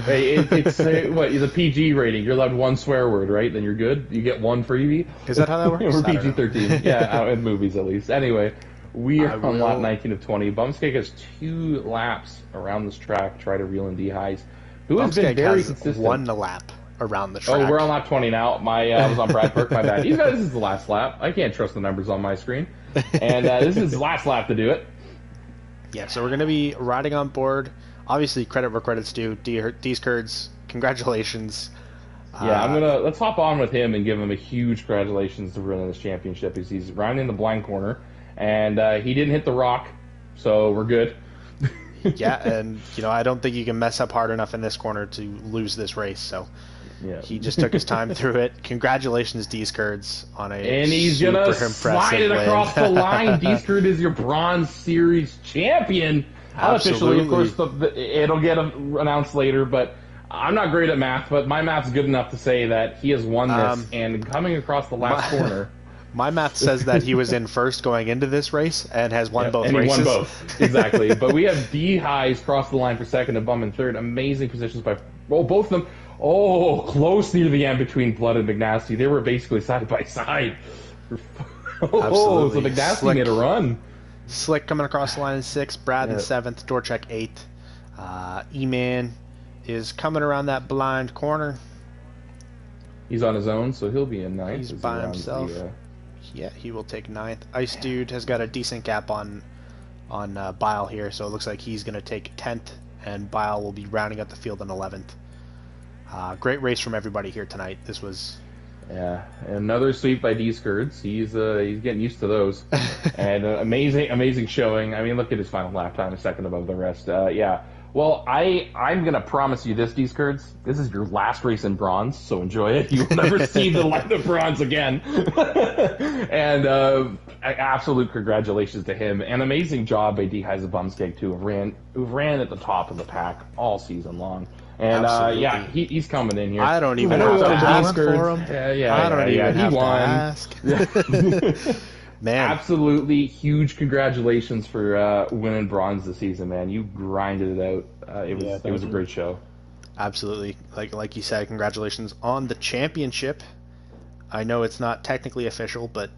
Hey, it's what is a PG rating? You're allowed 1 swear word, right? Then you're good. You get 1 freebie. Is that how that works? We're PG-13. Yeah, in movies at least. Anyway, we are on lap 19 of 20. Bumskeg has 2 laps around this track. Try to reel in D-Highs, who has been very consistent. Won the lap around the track. Oh, we're on lap 20 now. I was on Brad Perk. My bad. This is the last lap. I can't trust the numbers on my screen, and this is his last lap to do it. Yeah, so we're going to be riding on board. Obviously, credit where credit's due. D-Skirds, congratulations. Yeah, let's hop on with him and give him a huge congratulations to winning this championship. He's rounding the blind corner, and he didn't hit the rock, so we're good. Yeah, and I don't think you can mess up hard enough in this corner to lose this race. So yeah. He just took his time through it. Congratulations, D-Skirds, on and he's gonna slide it across the line. D-Skird is your Bronze Series champion. Unofficially, of course, it'll get announced later, but I'm not great at math, but my math's good enough to say that he has won this, and coming across the last corner. My math says that he was in first going into this race and has won both races. He won both, exactly. But we have D-Highs cross the line for second and Bum in third. Amazing positions by both of them. Oh, close near the end between Blood and McNasty. They were basically side by side. Oh, so McNasty made a run. Slick coming across the line in 6th, Brad in 7th, Dorchek 8th. E-Man is coming around that blind corner. He's on his own, so he'll be in 9th. He's by himself. Yeah, he will take 9th. Ice Dude has got a decent gap on Bile here, so it looks like he's going to take 10th, and Bile will be rounding out the field in 11th. Great race from everybody here tonight. This was... Yeah, another sweep by D-Skirds. He's getting used to those. And amazing showing. I mean, look at his final lap time, a second above the rest. Yeah, Well, I'm gonna promise you this, these Kurds. This is your last race in bronze, so enjoy it. You'll never see the light of bronze again. And absolute congratulations to him. An amazing job by D Heise Bumskeg too, who ran at the top of the pack all season long. And yeah, he's coming in here. I don't even have to ask for him. I don't even have to ask. Man, absolutely huge congratulations for winning bronze this season, man. You grinded it out. It was a great show. Absolutely, like you said, congratulations on the championship. I know it's not technically official, but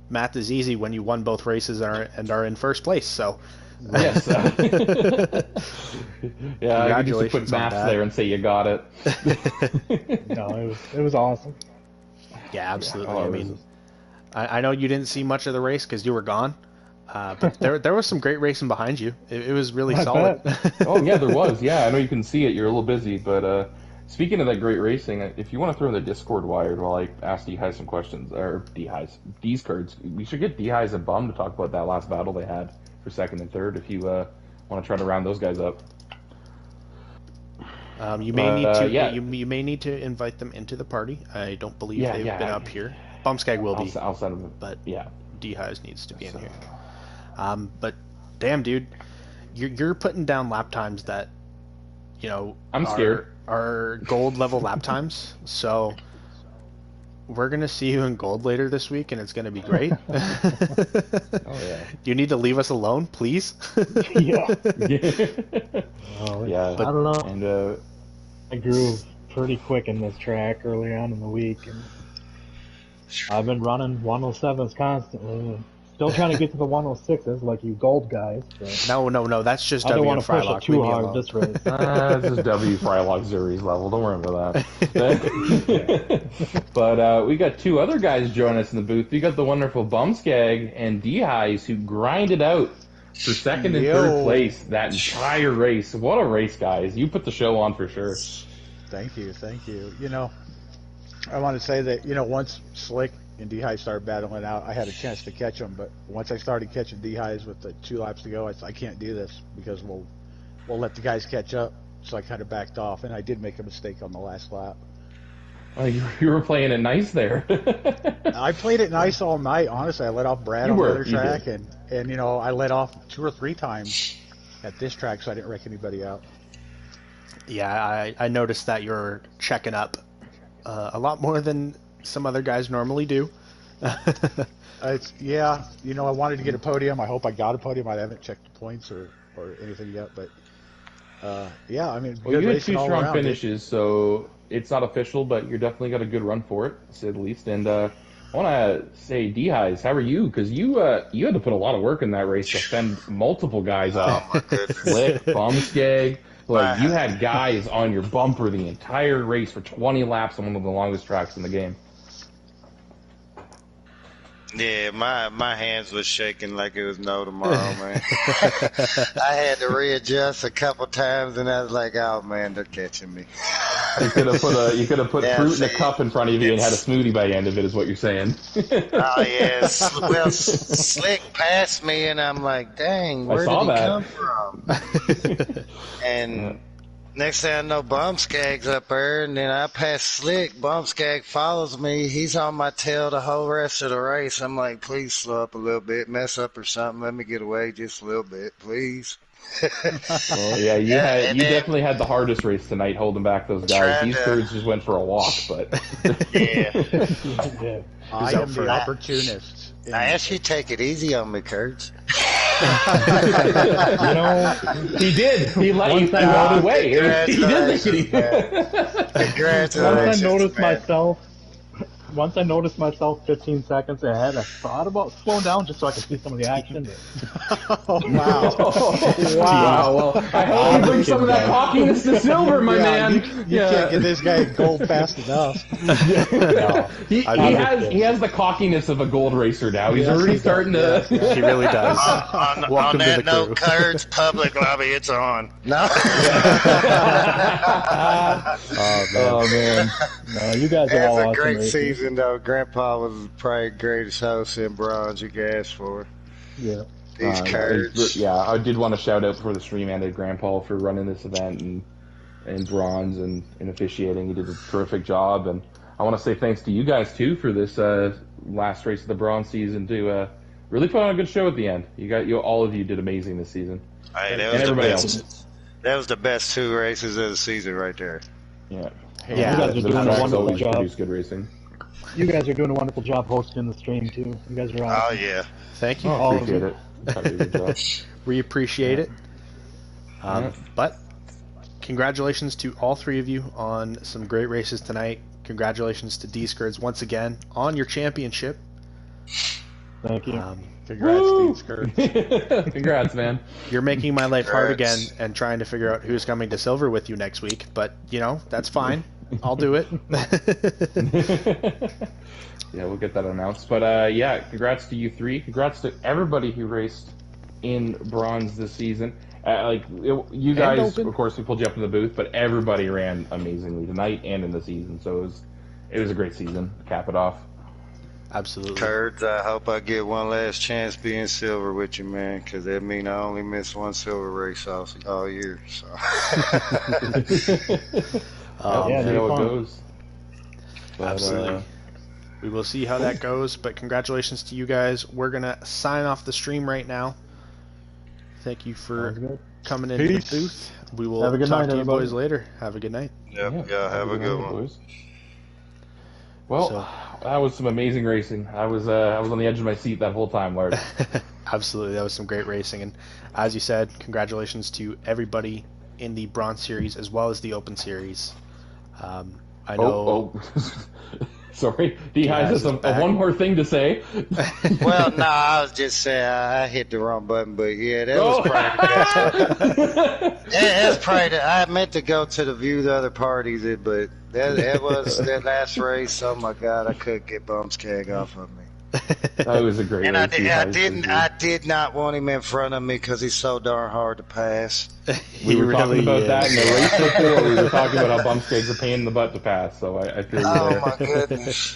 math is easy when you won both races and are in first place. So yes, yeah, you just put maths there and say you got it. No, it was awesome. Yeah, absolutely. I mean, I know you didn't see much of the race because you were gone, but there was some great racing behind you. It was really solid. Oh yeah, there was. Yeah, I know you can see it. You're a little busy, but speaking of that great racing, if you want to throw in the Discord wired while I ask D-Heise some questions, or D's cards, we should get D-Heise and Bum to talk about that last battle they had for second and third. If you want to try to round those guys up. You may need to invite them into the party. I don't believe they've been up here. Bumskeg will be. I'll send them. But yeah, D-Heise needs to be in here. But damn, dude, you're putting down lap times that, I'm scared. Are gold level lap times. So we're gonna see you in gold later this week, and it's gonna be great. Oh yeah. You need to leave us alone, please. Yeah. Yeah. I don't know. And I grew pretty quick in this track early on in the week, and I've been running 107s constantly. Still trying to get to the 106s like you gold guys. No, that's just I don't W want to push it too hard this race. This is W Frylock Zuri's level. Don't worry about that. But we got two other guys joining us in the booth. We got the wonderful Bumskeg and D-Heise, who grinded out for second and third place that entire race. What a race, guys. You put the show on for sure. Thank you. I want to say that, once Slick and D-Heise started battling out, I had a chance to catch them, but once I started catching D-Heise with the 2 laps to go, I can't do this because we'll let the guys catch up, so I kind of backed off, and I did make a mistake on the last lap. Oh, you were playing it nice there. I played it nice all night, honestly. I let off Brad on the other track, and I let off 2 or 3 times at this track, so I didn't wreck anybody out. Yeah, I noticed that you're checking up a lot more than some other guys normally do. I wanted to get a podium. I hope I got a podium. I haven't checked the points or anything yet, but you had 2 strong finishes, so it's not official, but you're definitely got a good run for it, to say the least. And I want to say, D-Heise, how are you? Because you had to put a lot of work in that race to fend multiple guys off. Slick, Bumskeg. Like, you had guys on your bumper the entire race for 20 laps on one of the longest tracks in the game. Yeah, my hands was shaking like it was no tomorrow, man. I had to readjust a couple times, and I was like, "Oh man, they're catching me." You could have put fruit in a cup in front of you and had a smoothie by the end of it, is what you're saying. Oh yes, well, Slick passed me, and I'm like, "Dang, where did he come from?" And next thing I know, Bumskeg's up there, and then I pass Slick. Bumskeg follows me. He's on my tail the whole rest of the race. I'm like, please slow up a little bit, mess up or something. Let me get away just a little bit, please. Well, yeah, you definitely had the hardest race tonight, holding back those guys. These birds just went for a walk, but yeah. I am the opportunist. I asked you to take it easy on me, Kurtz. He did. He let you go away. He did take it easy. Congratulations. Once I noticed myself 15 seconds ahead, I thought about slowing down just so I could see some of the action. Oh, wow. Wow. Well, I hope you bring some of that cockiness to silver, my man. You can't get this guy gold fast enough. No. He has the cockiness of a gold racer now. He's already starting to... He really does. On that note, Kurtz, public lobby, it's on. No. Oh, man. No, you guys are all awesome. It's a great season, though. Grandpa was probably the greatest host in bronze you could ask for. Yeah. These cards. Yeah, I did want to shout out for the stream and to Grandpa for running this event and Bronze and officiating. He did a terrific job, and I want to say thanks to you guys too for this last race of the Bronze season to really put on a good show at the end. All of you did amazing this season, Hey, and everybody else. That was the best 2 races of the season right there. Yeah, Yeah, you guys are doing a wonderful job. Produce good racing. You guys are doing a wonderful job hosting the stream too. You guys are Oh awesome. yeah. Thank you. All of Appreciate you. it. Try to do a good job. We appreciate it. Yeah. But congratulations to all 3 of you on some great races tonight. Congratulations to D-Skirts once again on your championship. Thank you. Congrats, Steve. Congrats, man. You're making my life hard again Congrats. and trying to figure out who's coming to silver with you next week. But, that's fine. I'll do it. Yeah, we'll get that announced. But congrats to you 3. Congrats to everybody who raced in Bronze this season. You guys, of course, we pulled you up in the booth, but everybody ran amazingly tonight and in the season. So it was a great season. Cap it off. Absolutely. Kurds, I hope I get one last chance being silver with you, man, because that means I only missed 1 silver race all year. So. Yeah, See how it fun. goes. But, Absolutely. We will see how that goes, but congratulations to you guys. We're going to sign off the stream right now. Thank you for Sounds good. coming into the Peace. booth. We will Have a good talk night, to you everybody. boys later. Have a good night. Yep, yeah, have a good one. Boys. Well, So- that was some amazing racing. I was on the edge of my seat that whole time, Larry. Absolutely. That was some great racing. And as you said, congratulations to everybody in the Bronze Series as well as the Open Series. I know. Sorry, D-Highs has one more thing to say. Well, no, I was just saying I hit the wrong button, but yeah, that was probably that's probably. I meant to go to the view the other parties, but that was that last race. Oh my God, I couldn't get Bumskeg off of me. That was a great And race. I did not want him in front of me because he's so darn hard to pass. We were talking about is. that in the race before. We were talking about how Bumskeg's a pain in the butt to pass, so I feel you Oh there. my goodness.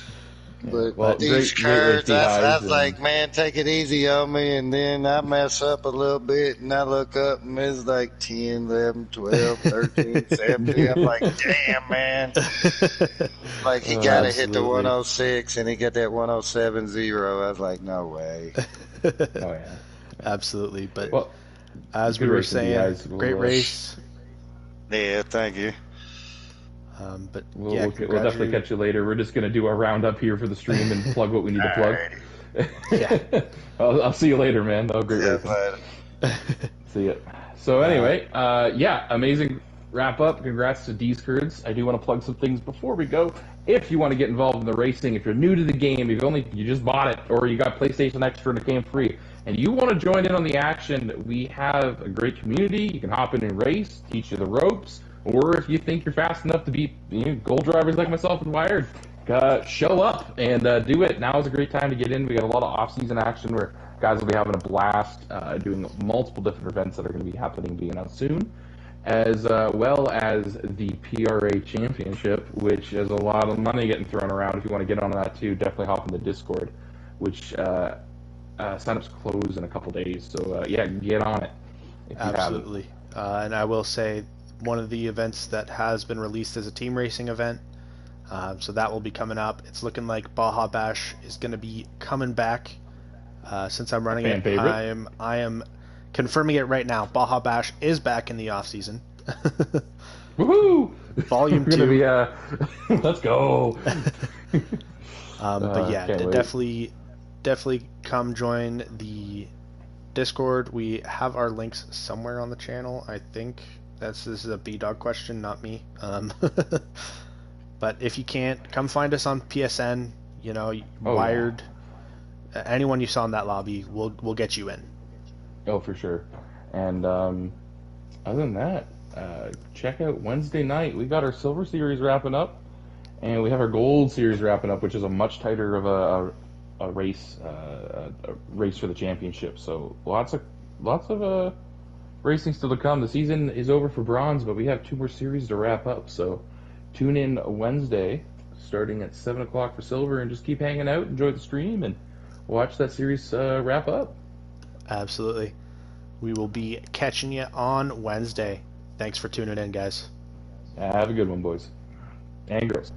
But Well, these great race, curves, I D-Highs, was like, man, take it easy on me. And then I mess up a little bit, and I look up, and it's like 10, 11, 12, 13, 17. I'm like, damn, man. Like, he got to hit the Absolutely. 106, and he got that 107.0. I was like, no way. Oh yeah. Absolutely. But Well, as we good were racing, saying, D-Highs. great race. Yeah, thank you. But We'll yeah, definitely congratulations. catch you later. We're just going to do our roundup here for the stream and plug what we need to plug. Yeah. I'll see you later, man. Oh, great Yeah, racing. but See ya. So anyway, amazing wrap up. Congrats to D-Skirds. I do want to plug some things before we go. If you want to get involved in the racing, if you're new to the game, if you just bought it, or you got PlayStation Extra and it came free, and you want to join in on the action, we have a great community. You can hop in and race, teach you the ropes, or if you think you're fast enough to beat gold drivers like myself and Wired, show up and do it. Now is a great time to get in. We got a lot of off-season action where guys will be having a blast doing multiple different events that are going to be happening being out soon, as well as the PRA Championship, which is a lot of money getting thrown around. If you want to get on that too, definitely hop in the Discord, which signups close in a couple days. So get on it if you Absolutely. And I will say one of the events that has been released as a team racing event. So that will be coming up. It's looking like Baja Bash is going to be coming back. Since I'm running Fan it, favorite. I am confirming it right now. Baja Bash is back in the off season. Woohoo! Volume We're gonna 2. be let's go. But yeah, can't wait. definitely come join the Discord. We have our links somewhere on the channel. I think this is a B-Dog question, not me. But if you can't, come find us on PSN. Wired. Anyone you saw in that lobby, we'll get you in. Oh, for sure. And other than that, check out Wednesday night. We got our Silver Series wrapping up, and we have our Gold Series wrapping up, which is a much tighter of a race for the championship. So lots of racing still to come. The season is over for Bronze, but we have 2 more series to wrap up. So tune in Wednesday, starting at 7 o'clock for Silver, and just keep hanging out, enjoy the stream, and watch that series wrap up. Absolutely. We will be catching you on Wednesday. Thanks for tuning in, guys. Have a good one, boys and girls.